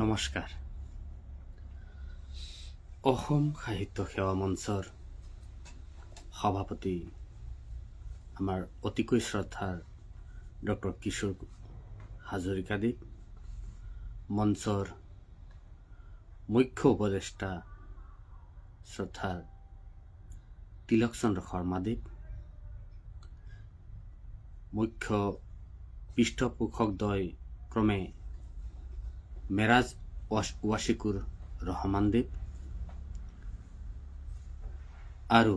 নমস্কাৰ। অসম সাহিত্য সেৱা মঞ্চৰ সভাপতি আমাৰ অতিকৈ শ্ৰদ্ধাৰ ডক্টৰ কিশোৰ হাজৰিকাদেৱ, মঞ্চৰ মুখ্য উপদেষ্টা শ্ৰদ্ধাৰ তিলক চন্দ্ৰ শৰ্মাদেৱ, মুখ্য পৃষ্ঠপোষকদ্বয় ক্ৰমে মেৰাজ ৱাছিকুৰ ৰহমানদেৱ আৰু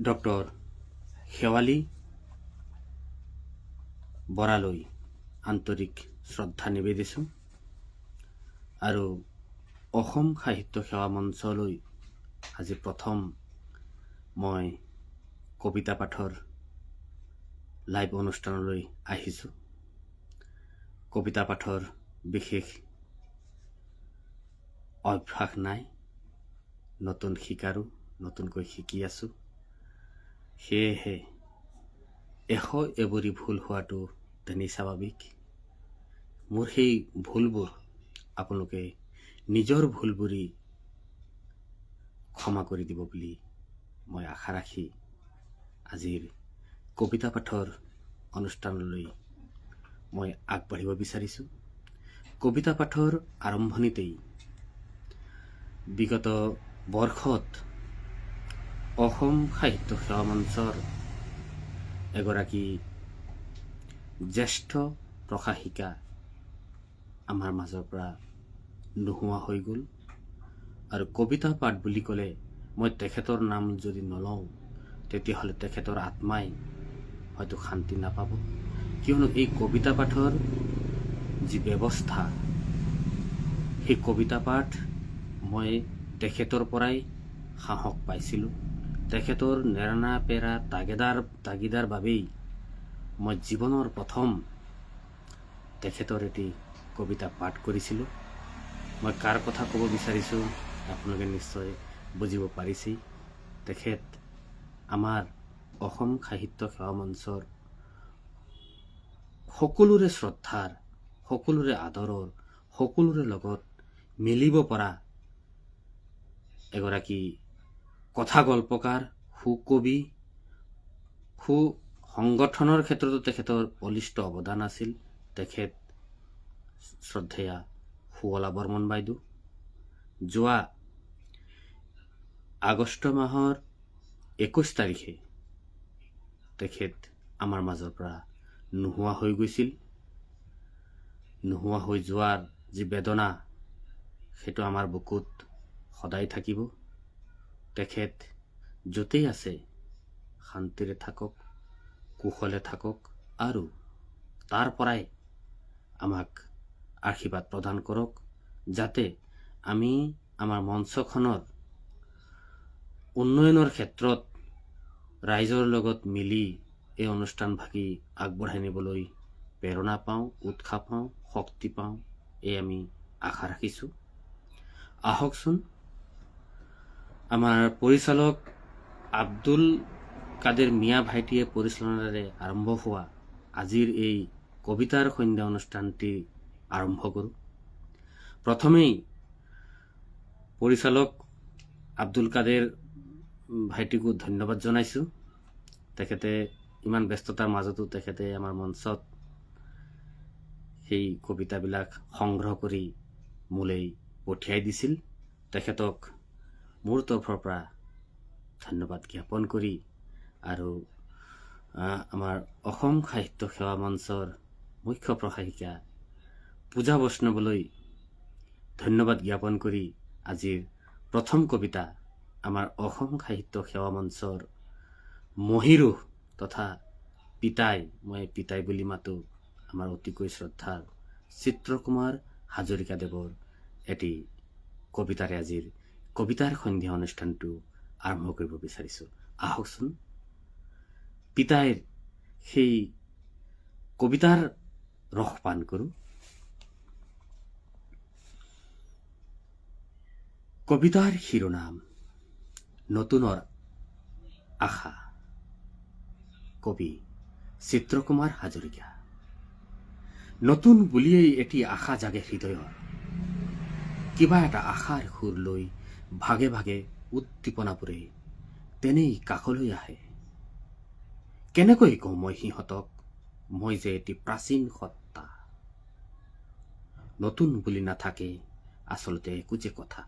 ডক্টৰ শেৱালী বৰালৈ আন্তৰিক শ্ৰদ্ধা নিবেদিছোঁ আৰু অসম সাহিত্য সেৱা মঞ্চলৈ আজি প্ৰথম মই কবিতা পাঠৰ লাইভ অনুষ্ঠানলৈ আহিছোঁ। কবিতা পাঠৰ বিশেষ অভ্যাস নাই, নতুন শিকাৰো, নতুনকৈ শিকি আছোঁ। সেয়েহে এবৰি ভুল হোৱাটো তেনেই স্বাভাৱিক। মোৰ সেই ভুলবোৰ আপোনালোকে নিজৰ ভুল বুলি ক্ষমা কৰি দিব বুলি মই আশা ৰাখি আজিৰ কবিতা পাঠৰ অনুষ্ঠানলৈ মই আগবাঢ়িব বিচাৰিছোঁ। কবিতা পাঠৰ আৰম্ভণিতেই বিগত বৰ্ষত অসম সাহিত্য সেৱা মঞ্চৰ এগৰাকী জ্যেষ্ঠ প্ৰকাশিকা আমাৰ মাজৰ পৰা নোহোৱা হৈ গ'ল আৰু কবিতা পাঠ বুলি ক'লে মই তেখেতৰ নাম যদি নলওঁ তেতিয়াহ'লে তেখেতৰ আত্মাই হয়তো শান্তি নাপাব, কিয়নো এই কবিতা পাঠৰ যি ব্যৱস্থা, সেই কবিতা পাঠ মই তেখেতৰ পৰাই সাহস পাইছিলোঁ। তেখেতৰ নেৰানা পেৰা তাগিদাৰ বাবেই মই জীৱনৰ প্ৰথম তেখেতৰ এটি কবিতা পাঠ কৰিছিলোঁ। মই কাৰ কথা ক'ব বিচাৰিছোঁ আপোনালোকে নিশ্চয় বুজিব পাৰিছেই। তেখেত আমাৰ অসম সাহিত্য সেৱা মঞ্চৰ সকলোৰে শ্ৰদ্ধাৰ, সকলোৰে আদৰৰ, সকলোৰে লগত মিলিব পৰা এগৰাকী কথা গল্পকাৰ, সুকবি, সংগঠনৰ ক্ষেত্ৰতো তেখেতৰ বলিষ্ঠ অৱদান আছিল। তেখেত শ্ৰদ্ধেয়া সুৱলা বৰ্মন বাইদেউ যোৱা আগষ্ট মাহৰ 21 তাৰিখে তেখেত আমাৰ মাজৰ পৰা নোহোৱা হৈ গৈছিল। নোহোৱা হৈ যোৱাৰ যি বেদনা, সেইটো আমাৰ বুকুত সদায় থাকিব। তেখেত য'তেই আছে শান্তিৰে থাকক, কুশলে থাকক আৰু তাৰ পৰাই আমাক আশীৰ্বাদ প্ৰদান কৰক, যাতে আমি আমাৰ মঞ্চখনৰ উন্নয়নৰ ক্ষেত্ৰত ৰাইজৰ লগত মিলি এই অনুষ্ঠানভাগি আগবঢ়াই নিবলৈ প্ৰেৰণা পাওঁ, উৎসাহ পাওঁ, শক্তি পাওঁ, এই আমি আশা ৰাখিছোঁ। আহকচোন আমাৰ পৰিচালক আব্দুল কাদেৰ মিয়া ভাইটিয়ে পৰিচালনাৰে আৰম্ভ হোৱা আজিৰ এই কবিতাৰ সন্ধ্যা অনুষ্ঠানটি আৰম্ভ কৰোঁ। প্ৰথমেই পৰিচালক আব্দুল কাদেৰ ভাইটিকো ধন্যবাদ জনাইছোঁ। তেখেতে ইমান ব্যস্ততাৰ মাজতো তেখেতে আমাৰ মঞ্চত সেই কবিতাবিলাক সংগ্ৰহ কৰি মোলৈ পঠিয়াই দিছিল। তেখেতক মোৰ তৰফৰ পৰা ধন্যবাদ জ্ঞাপন কৰি আৰু আমাৰ অসম সাহিত্য সেৱা মঞ্চৰ মুখ্য প্ৰকাশিকা পূজা বৈষ্ণৱলৈ ধন্যবাদ জ্ঞাপন কৰি আজিৰ প্ৰথম কবিতা আমাৰ অসম সাহিত্য সেৱা মঞ্চৰ মহিৰুহ তথা পিতাই, মই পিতাই বুলি মাতো, আমাৰ অতিকৈ শ্ৰদ্ধাৰ চিত্ৰকুমাৰ হাজৰিকাদেৱৰ এটি কবিতাৰে আজিৰ কবিতাৰ সন্ধ্যা অনুষ্ঠানটো আৰম্ভ কৰিব বিচাৰিছোঁ। আহকচোন পিতাইৰ সেই কবিতাৰ ৰস পান কৰোঁ। কবিতাৰ শিৰোনাম নতুনৰ আশা, কবি চিত্ৰকুমাৰ হাজৰিকা। নতুন বুলিয়েই এটি আশা জাগে হৃদয়ৰ কিবা এটা আশাৰ সুৰ লৈ ভাগে ভাগে উদ্দীপনাবোৰে তেনেই কাষলৈ আহে। কেনেকৈ কওঁ মই সিহঁতক মই যে এটি প্ৰাচীন সত্তা। নতুন বুলি নাথাকে আচলতে একো যে কথা।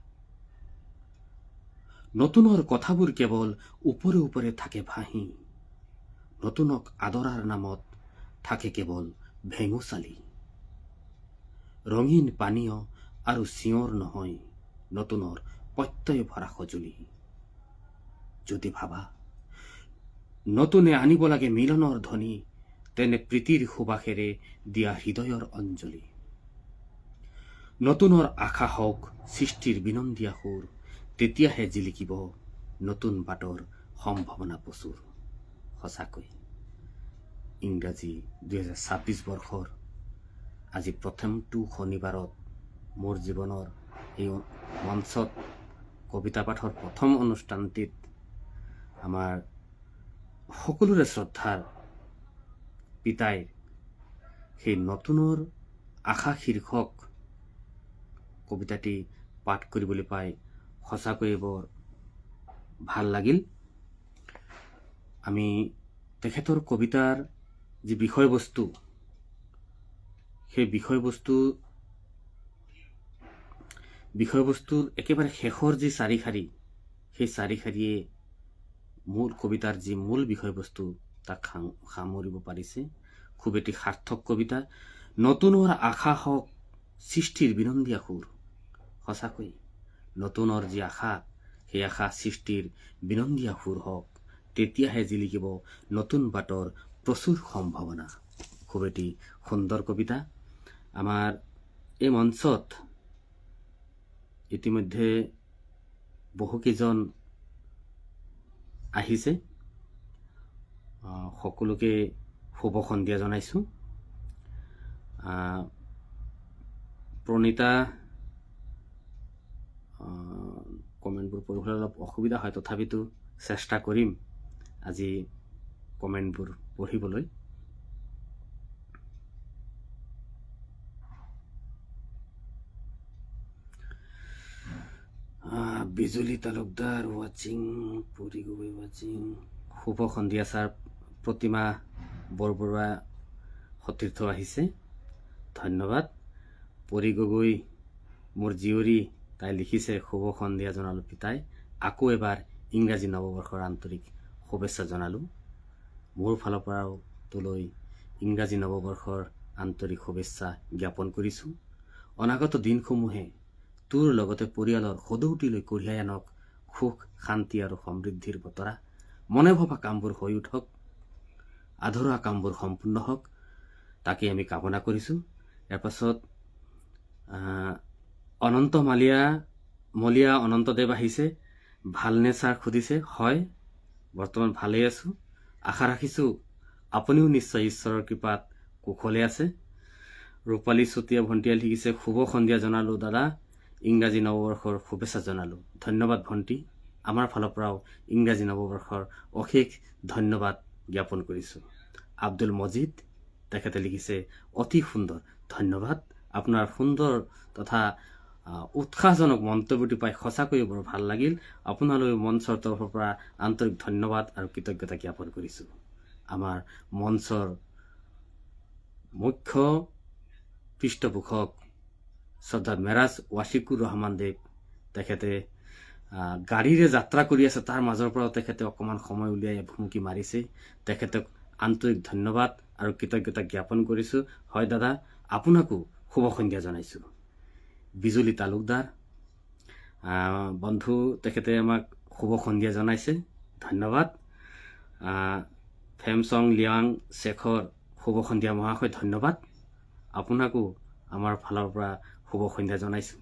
নতুনৰ কথাবোৰ কেৱল ওপৰে ওপৰে থাকে ভাহি। নতুনক আদৰাৰ নামত থাকে কেৱল ভেঙুচালি। ৰঙীন পানীয় আৰু চিঞৰ নহয় নতুনৰ প্ৰত্যয় ভৰা সঁজুলি। যদি ভাবা নতুনে আনিব লাগে মিলনৰ ধ্বনি, তেনে প্ৰীতিৰ সুবাসেৰে দিয়া হৃদয়ৰ অঞ্জলি। নতুনৰ আশা হওক সৃষ্টিৰ বিনন্দিয়া সুৰ, তেতিয়াহে জিলিকিব নতুন বাটৰ সম্ভাৱনা প্ৰচুৰ। সঁচাকৈ ইংৰাজী 2026 বৰ্ষৰ আজি প্ৰথমটো শনিবাৰত মোৰ জীৱনৰ এই মঞ্চত কবিতা পাঠৰ প্ৰথম অনুষ্ঠানটিত আমাৰ সকলোৰে শ্ৰদ্ধাৰ পিতাই সেই নতুনৰ আশা শীৰ্ষক কবিতাটি পাঠ কৰিবলৈ পাই সঁচাকৈয়ে বৰ ভাল লাগিল। আমি তেখেতৰ কবিতাৰ যি বিষয়বস্তু, সেই বিষয়বস্তুৰ একেবাৰে শেষৰ যি চাৰি শাৰী, সেই চাৰি শাৰীয়ে মূল কবিতাৰ যি মূল বিষয়বস্তু তাক সামৰিব পাৰিছে। খুব এটি সাৰ্থক কবিতা। নতুনৰ আশা হওক সৃষ্টিৰ বিনন্দিয়া সুৰ। সঁচাকৈ নতুনৰ যি আশা, সেই আশা সৃষ্টিৰ বিনন্দিয়া সুৰ হওক, তেতিয়াহে জিলিকিব নতুন বাটৰ প্ৰচুৰ সম্ভাৱনা। খুব এটি সুন্দৰ কবিতা। আমাৰ এই মঞ্চত ইতিমধ্যে বহুকেইজন আহিছে। সকলোকে শুভ সন্ধিয়া জনাইছোঁ। প্ৰণীতা কমেণ্টবোৰ পঢ়িবলৈ অলপ অসুবিধা হয়, তথাপিতো চেষ্টা কৰিম আজি কমেণ্টবোৰ পঢ়িবলৈ। বিজুলী তালুকদাৰ ৱাচিং, পৰি গগৈ ৱাচিং। শুভ সন্ধিয়া ছাৰ। প্ৰতিমা বৰবৰুৱা সতীৰ্থ আহিছে, ধন্যবাদ। পৰি গগৈ মোৰ জীয়ৰী, তাই লিখিছে শুভ সন্ধিয়া জনালোঁ পিতাই। আকৌ এবাৰ ইংৰাজী নৱবৰ্ষৰ আন্তৰিক শুভেচ্ছা জনালোঁ। মোৰ ফালৰ পৰাও তোলৈ ইংৰাজী নৱবৰ্ষৰ আন্তৰিক শুভেচ্ছা জ্ঞাপন কৰিছোঁ। অনাগত দিনসমূহে তোৰ লগতে পৰিয়ালৰ সদৌতিলৈ কঢ়িয়াই আনক সুখ, শান্তি আৰু সমৃদ্ধিৰ বতৰা। মনে ভবা কামবোৰ হৈ উঠক, আধৰুৱা কামবোৰ সম্পূৰ্ণ হওক, তাকে আমি কামনা কৰিছোঁ। ইয়াৰ পাছত অনন্ত মলীয়া অনন্তদেৱ আহিছে। ভালনে ছাৰ সুধিছে। হয়, বৰ্তমান ভালেই আছোঁ। আশা ৰাখিছোঁ আপুনিও নিশ্চয় ঈশ্বৰৰ কৃপাত কুশলে আছে। ৰূপালী চুতীয়া ভণ্টিয়ে লিখিছে শুভ সন্ধিয়া জনালোঁ দাদা, ইংৰাজী নৱবৰ্ষৰ শুভেচ্ছা জনালোঁ। ধন্যবাদ ভণ্টি, আমাৰ ফালৰ পৰাও ইংৰাজী নৱবৰ্ষৰ অশেষ ধন্যবাদ জ্ঞাপন কৰিছোঁ। আব্দুল মজিদ তেখেতে লিখিছে অতি সুন্দৰ, ধন্যবাদ। আপোনাৰ সুন্দৰ তথা উৎসাহজনক মন্তব্যটি পাই সঁচাকৈয়ে বৰ ভাল লাগিল। আপোনালৈ মঞ্চৰ তৰফৰ পৰা আন্তৰিক ধন্যবাদ আৰু কৃতজ্ঞতা জ্ঞাপন কৰিছোঁ। আমাৰ মঞ্চৰ মুখ্য পৃষ্ঠপোষক শ্ৰদ্ধা মেৰাজ ৱাছিকুৰ ৰহমান দেৱ, তেখেতে গাড়ীৰে যাত্ৰা কৰি আছে, তাৰ মাজৰ পৰাও তেখেতে অকণমান সময় উলিয়াই ভুমুকি মাৰিছে। তেখেতক আন্তৰিক ধন্যবাদ আৰু কৃতজ্ঞতা জ্ঞাপন কৰিছোঁ। হয় দাদা, আপোনাকো শুভ সন্ধিয়া জনাইছোঁ। বিজুলী তালুকদাৰ বন্ধু, তেখেতে আমাক শুভ সন্ধিয়া জনাইছে, ধন্যবাদ। ফেমচং লিয়াং শেখৰ, শুভ সন্ধিয়া মহাশয়, ধন্যবাদ। আপোনাকো আমাৰ ফালৰ পৰা শুভ সন্ধিয়া জনাইছোঁ।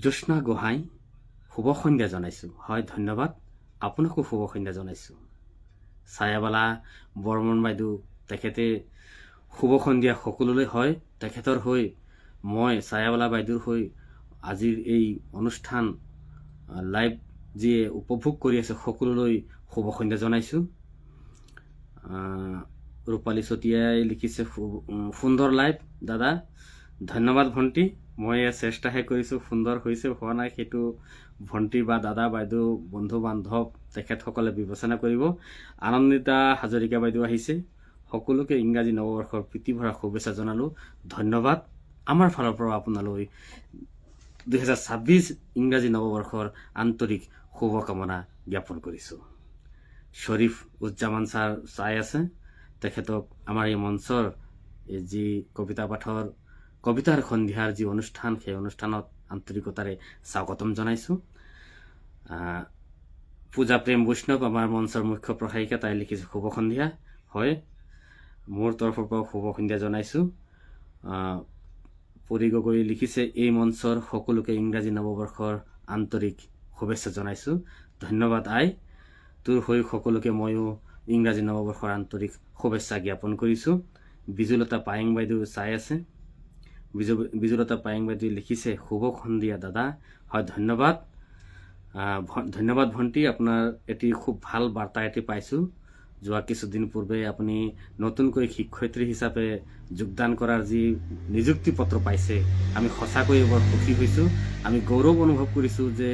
জ্যোৎস্না গোহাঁই, শুভ সন্ধিয়া জনাইছোঁ। হয়, ধন্যবাদ। আপোনাকো শুভ সন্ধিয়া জনাইছোঁ। ছায়াবালা বৰ্মন বাইদেউ, তেখেতে শুভ সন্ধিয়া সকলোলৈ। হয়, তেখেতৰ হৈ মই ছায়াবালা বাইদেউৰ হৈ আজিৰ এই অনুষ্ঠান লাইভ যিয়ে উপভোগ কৰি আছে সকলোলৈ শুভ সন্ধিয়া জনাইছোঁ। ৰূপালী চতিয়াই লিখিছে সুন্দৰ লাইভ দাদা ধন্যবাদ ভণ্টি মই চেষ্টাহে কৰিছোঁ সুন্দৰ হৈছে হোৱা নাই সেইটো ভণ্টি বা দাদা বাইদেউ বন্ধু বান্ধৱ তেখেতসকলে বিবেচনা কৰিব আনন্দিতা হাজৰিকা বাইদেউ আহিছে সকলোকে ইংৰাজী নৱবৰ্ষৰ প্ৰীতি ভৰা শুভেচ্ছা জনালোঁ ধন্যবাদ আমাৰ ফালৰ পৰা আপোনালৈ 2026 ইংৰাজী নৱবৰ্ষৰ আন্তৰিক শুভকামনা জ্ঞাপন কৰিছোঁ শ্বৰীফ উজ্জামান ছাৰ চাই আছে তেখেতক আমাৰ এই মঞ্চৰ যি কবিতা পাঠৰ কবিতাৰ সন্ধিয়াৰ যি অনুষ্ঠান সেই অনুষ্ঠানত আন্তৰিকতাৰে স্বাগতম জনাইছোঁ পূজা প্ৰেম বৈষ্ণৱ আমাৰ মঞ্চৰ মুখ্য প্ৰসায়িকা তাই লিখিছে শুভ সন্ধিয়া হয় মোৰ তৰফৰ পৰা শুভ সন্ধিয়া জনাইছোঁ পৰি গগৈ লিখিছে এই মঞ্চৰ সকলোকে ইংৰাজী নৱবৰ্ষৰ আন্তৰিক শুভেচ্ছা জনাইছোঁ ধন্যবাদ আই তোৰ হৈ সকলোকে ময়ো ইংৰাজী নৱবৰ্ষৰ আন্তৰিক শুভেচ্ছা জ্ঞাপন কৰিছোঁ বিজুলতা পায়েং বাইদেউ চাই আছে বিজুলতা পায়েং বাইদেউ লিখিছে শুভ সন্ধিয়া দাদা হয় ধন্যবাদ ধন্যবাদ ভণ্টি আপোনাৰ এটি খুব ভাল বাৰ্তা এটি পাইছোঁ যোৱা কিছুদিন পূৰ্বে আপুনি নতুনকৈ শিক্ষয়িত্ৰী হিচাপে যোগদান কৰাৰ যি নিযুক্তি পত্ৰ পাইছে আমি সঁচাকৈ বৰ সুখী হৈছোঁ আমি গৌৰৱ অনুভৱ কৰিছোঁ যে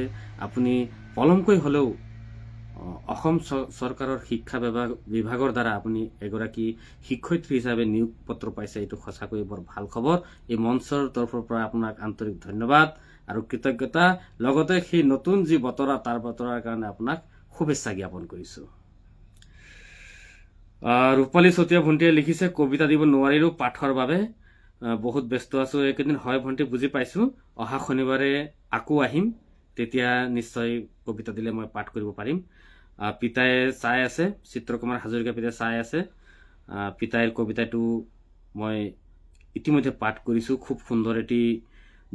আপুনি পলমকৈ হ'লেও অসম চৰকাৰৰ শিক্ষা বিভাগৰ দ্বাৰা আপুনি এগৰাকী শিক্ষয়িত্ৰী হিচাপে নিয়োগ পত্ৰ পাইছে এইটো সঁচাকৈ বৰ ভাল খবৰ এই মঞ্চৰ তৰফৰ পৰা আপোনাক আন্তৰিক ধন্যবাদ আৰু কৃতজ্ঞতা লগতে সেই নতুন যি বতৰা তাৰ বতৰাৰ কাৰণে আপোনাক শুভেচ্ছা জ্ঞাপন কৰিছোঁ ৰূপালী চতিয়া ভণ্টিয়ে লিখিছে কবিতা দিব নোৱাৰিলোঁ পাঠৰ বাবে বহুত ব্যস্ত আছোঁ এইকেইদিন হয় ভণ্টি বুজি পাইছোঁ অহা শনিবাৰে আকৌ আহিম তেতিয়া নিশ্চয় কবিতা দিলে মই পাঠ কৰিব পাৰিম পিতাই চাই আছে চিত্ৰকুমাৰ হাজৰিকা পিতাই চাই আছে পিতাইৰ কবিতাটো মই ইতিমধ্যে পাঠ কৰিছোঁ খুব সুন্দৰ এটি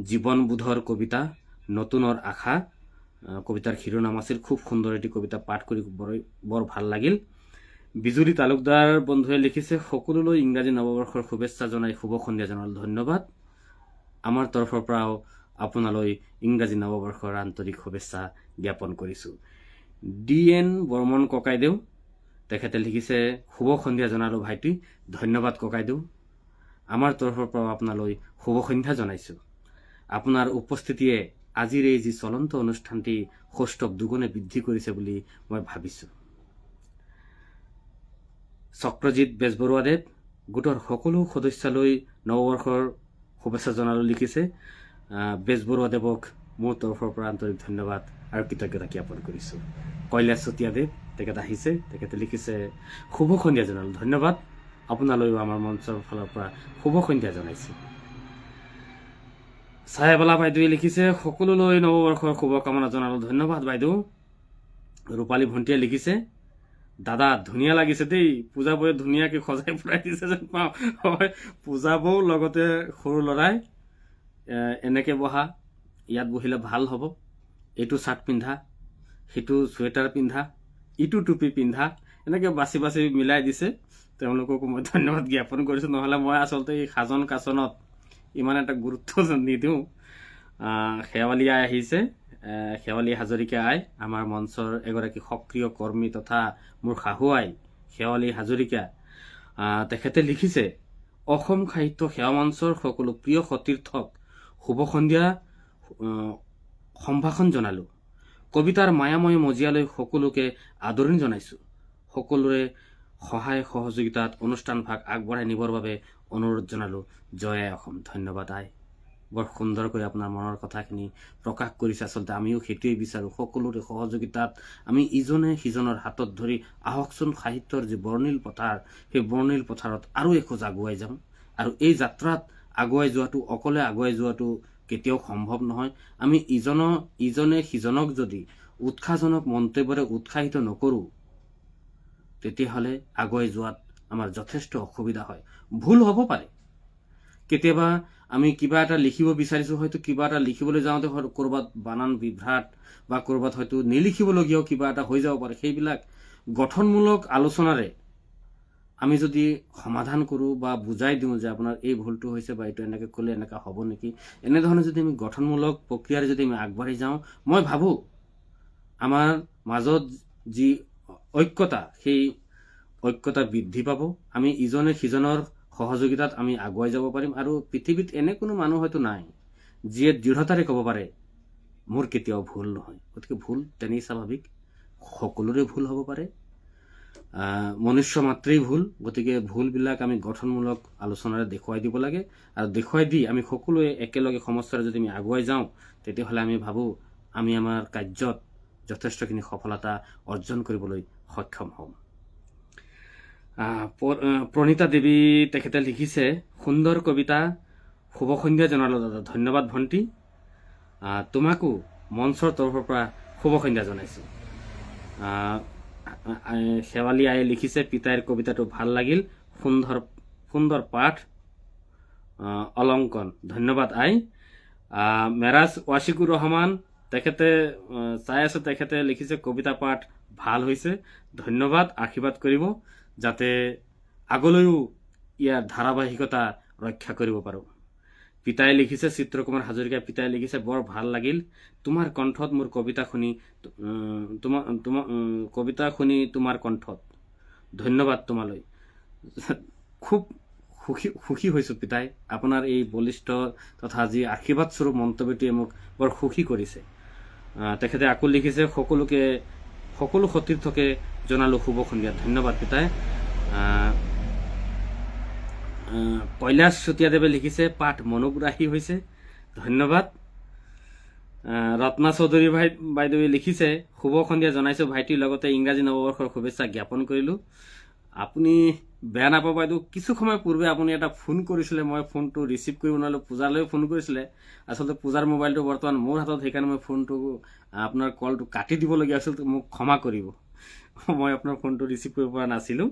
জীৱনবোধৰ কবিতা নতুনৰ আশা কবিতাৰ শিৰোনাম আছিল খুব সুন্দৰ এটি কবিতা পাঠ কৰি বৰ ভাল লাগিল বিজুলী তালুকদাৰ বন্ধুৱে লিখিছে সকলোলৈ ইংৰাজী নৱবৰ্ষৰ শুভেচ্ছা জনাই শুভ সন্ধিয়া জনালোঁ ধন্যবাদ আমাৰ তৰফৰ পৰাও আপোনালৈ ইংৰাজী নৱবৰ্ষৰ আন্তৰিক শুভেচ্ছা জ্ঞাপন কৰিছোঁ DN বৰ্মন ককাইদেউ তেখেতে লিখিছে শুভ সন্ধিয়া জনালোঁ ভাইটি ধন্যবাদ ককাইদেউ আমাৰ তৰফৰ পৰা আপোনালৈ শুভ সন্ধ্যা জনাইছোঁ আপোনাৰ উপস্থিতিয়ে আজিৰ এই যি চলন্ত অনুষ্ঠানটি সৌষ্ঠৱ দুগুণে বৃদ্ধি কৰিছে বুলি মই ভাবিছোঁ চক্ৰজিৎ বেজবৰুৱাদেৱ গোটৰ সকলো সদস্যলৈ নৱবৰ্ষৰ শুভেচ্ছা জনালোঁ লিখিছে বেজবৰুৱাদেৱক মোৰ তৰফৰ পৰা আন্তৰিক ধন্যবাদ আৰু কৃতজ্ঞতা জ্ঞাপন কৰিছোঁ কৈলাশ চতিয়াদেৱ তেখেত আহিছে তেখেতে লিখিছে শুভ সন্ধিয়া জনালোঁ ধন্যবাদ আপোনালৈও আমাৰ মঞ্চৰ ফালৰ পৰা শুভ সন্ধিয়া জনাইছোঁ চাহেবালা বাইদেৱে লিখিছে সকলোলৈ নৱবৰ্ষৰ শুভকামনা জনালোঁ ধন্যবাদ বাইদেউ ৰূপালী ভণ্টিয়ে লিখিছে দাদা ধুনীয়া লাগিছে দেই পূজা বৌয়ে ধুনীয়াকৈ সজাই ফুৰাই দিছে যেন পাওঁ হয় পূজা বৌ লগতে সৰু ল'ৰাই এনেকৈ বহা ইয়াত বহিলে ভাল হ'ব এইটো চাৰ্ট পিন্ধা সেইটো চুৱেটাৰ পিন্ধা ইটো টুপি পিন্ধা এনেকৈ বাছি বাছি মিলাই দিছে তেওঁলোককো মই ধন্যবাদ জ্ঞাপন কৰিছোঁ নহ'লে মই আচলতে এই সাজন কাচনত ইমান এটা গুৰুত্ব নিদিওঁ শেৱালী আই আহিছে শেৱালী হাজৰিকা আই আমাৰ মঞ্চৰ এগৰাকী সক্ৰিয় কৰ্মী তথা মোৰ শাহু আই শেৱালী হাজৰিকা তেখেতে লিখিছে অসম সাহিত্য সেৱা মঞ্চৰ সকলো প্ৰিয় সতীৰ্থক শুভ সন্ধিয়া সম্ভাষণ জনালোঁ কবিতাৰ মায়াময় মজিয়ালৈ সকলোকে আদৰণি জনাইছোঁ সকলোৰে সহায় সহযোগিতাত অনুষ্ঠান ভাগ আগবঢ়াই নিবৰ বাবে অনুৰোধ জনালোঁ জয় আই অসম ধন্যবাদ আই বৰ সুন্দৰকৈ আপোনাৰ মনৰ কথাখিনি প্ৰকাশ কৰিছে আচলতে আমিও সেইটোৱেই বিচাৰোঁ সকলোৰে সহযোগিতাত আমি ইজনে সিজনৰ হাতত ধৰি আহকচোন সাহিত্যৰ যি বৰ্ণিল পথাৰ সেই বৰ্ণিল পথাৰত আৰু এখোজ আগুৱাই যাওঁ আৰু এই যাত্ৰাত আগুৱাই যোৱাটো অকলে আগুৱাই যোৱাটো কেতিয়াও সম্ভৱ নহয় আমি ইজনে সিজনক যদি উৎসাহজনক মন্তব্যৰে উৎসাহিত নকৰোঁ তেতিয়াহ'লে আগুৱাই যোৱাত আমাৰ যথেষ্ট অসুবিধা হয় ভুল হ'ব পাৰে কেতিয়াবা আমি কিবা এটা লিখিব বিচাৰিছোঁ হয়তো কিবা এটা লিখিবলৈ যাওঁতে হয়তো ক'ৰবাত বানান বিভ্ৰাট বা ক'ৰবাত হয়তো নিলিখিবলগীয়াও কিবা এটা হৈ যাব পাৰে সেইবিলাক গঠনমূলক আলোচনাৰে আমি যদি সমাধান কৰোঁ বা বুজাই দিওঁ যে আপোনাৰ এই ভুলটো হৈছে বা এইটো এনেকৈ ক'লে এনেকুৱা হ'ব নেকি এনেধৰণে যদি আমি গঠনমূলক প্ৰক্ৰিয়াৰে যদি আমি আগবাঢ়ি যাওঁ মই ভাবোঁ আমাৰ মাজত যি ঐক্যতা সেই ঐক্যতা বৃদ্ধি পাব, আমি ইজনে সিজনৰ সহযোগিতাত আমি আগুৱাই যাব পাৰিম। আৰু পৃথিৱীত এনে কোনো মানুহ হয়তো নাই যিয়ে দৃঢ়তাৰে ক'ব পাৰে মোৰ কেতিয়াও ভুল নহয়। গতিকে ভুল তেনেই স্বাভাৱিক, সকলোৰে ভুল হ'ব পাৰে, মনুষ্য মাত্ৰেই ভুল। গতিকে ভুলবিলাক আমি গঠনমূলক আলোচনাৰে দেখুৱাই দিব লাগে, আৰু দেখুৱাই দি আমি সকলোৱে একেলগে সমস্যাৰে যদি আমি আগুৱাই যাওঁ, তেতিয়াহ'লে আমি ভাবোঁ আমি আমাৰ কাৰ্যত যথেষ্টখিনি সফলতা অৰ্জন কৰিবলৈ সক্ষম হ'ম। প্ৰণীতা দেৱী তেখেতে লিখিছে, সুন্দৰ কবিতা, শুভ সন্ধ্যা জনালোঁ দাদা। ধন্যবাদ ভণ্টি, তোমাকো মঞ্চৰ তৰফৰ পৰা শুভ সন্ধ্যা জনাইছোঁ। শেৱালী আয়ে লিখিছে, পিতাইৰ কবিতাটো ভাল লাগিল, সুন্দৰ সুন্দৰ পাঠ, অলংকন। ধন্যবাদ আই। মেৰাজ ৱাছিকুৰ ৰহমান তেখেতে চাই আছে, তেখেতে লিখিছে কবিতা পাঠ ভাল হৈছে, ধন্যবাদ। আশীৰ্বাদ কৰিব যাতে আগলৈও ইয়াৰ ধাৰাবাহিকতা ৰক্ষা কৰিব পাৰোঁ। পিতাই লিখিছে, চিত্ৰকুমাৰ হাজৰিকা পিতাই লিখিছে, বৰ ভাল লাগিল তোমাৰ কণ্ঠত মোৰ কবিতা শুনি, তোমাৰ কণ্ঠত। ধন্যবাদ তোমালৈ। খুব সুখী হৈছোঁ পিতাই, আপোনাৰ এই বলিষ্ঠ তথা যি আশীৰ্বাদ স্বৰূপ মন্তব্যটোৱে মোক বৰ সুখী কৰিছে। তেখেতে আকৌ লিখিছে, সকলো সতীৰ্থকে জনালোঁ শুভ সন্ধ্যা। ধন্যবাদ পিতাই। কৈলাশ চুতীয়াদেৱে লিখিছে, পাঠ মনোগ্ৰাহী হৈছে, ধন্যবাদ। ৰত্না চৌধুৰী বাইদেৱে লিখিছে, শুভ সন্ধ্যা জনাইছোঁ ভাইটিৰ লগতে ইংৰাজী নৱবৰ্ষৰ শুভেচ্ছা জ্ঞাপন কৰিলোঁ। আপুনি বেয়া নাপাব বাইদেউ, কিছু সময় পূৰ্বে আপুনি এটা ফোন কৰিছিলে, মই ফোনটো ৰিচিভ কৰিব নোৱাৰিলোঁ। পূজালৈ ফোন কৰিছিলে, আচলতে পূজাৰ মোবাইলটো বৰ্তমান মোৰ হাতত, সেইকাৰণে মই ফোনটো আপোনাৰ কলটো কাটি দিবলগীয়া আছিল, মোক ক্ষমা কৰিব, মই আপোনাৰ ফোনটো ৰিচিভ কৰিব পৰা নাছিলোঁ।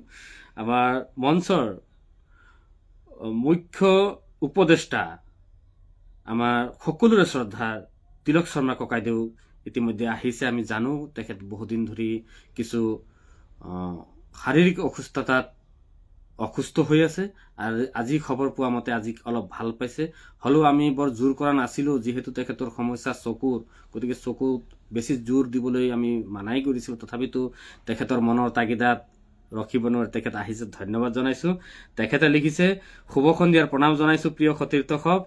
আমাৰ মঞ্চৰ মুখ্য উপদেষ্টা, আমাৰ সকলোৰে শ্ৰদ্ধাৰ তিলক শৰ্মা ককাইদেউ ইতিমধ্যে আহিছে। আমি জানো তেখেত বহুদিন ধৰি কিছু শাৰীৰিক অসুস্থ হৈ আছে, আৰু আজি খবৰ পোৱা মতে আজি অলপ ভাল পাইছে। হ'লেও আমি বৰ জোৰ কৰা নাছিলোঁ, যিহেতু তেখেতৰ সমস্যা চকুৰ, গতিকে চকুত বেছি জোৰ দিবলৈ আমি মানাই কৰিছিলোঁ। তথাপিতো তেখেতৰ মনৰ তাগিদাত ৰখিব নোৱাৰি তেখেত আহিছে, ধন্যবাদ জনাইছোঁ। তেখেতে লিখিছে, শুভ সন্ধ্যাৰ প্ৰণাম জনাইছোঁ প্ৰিয় সতীৰ্থসৱ।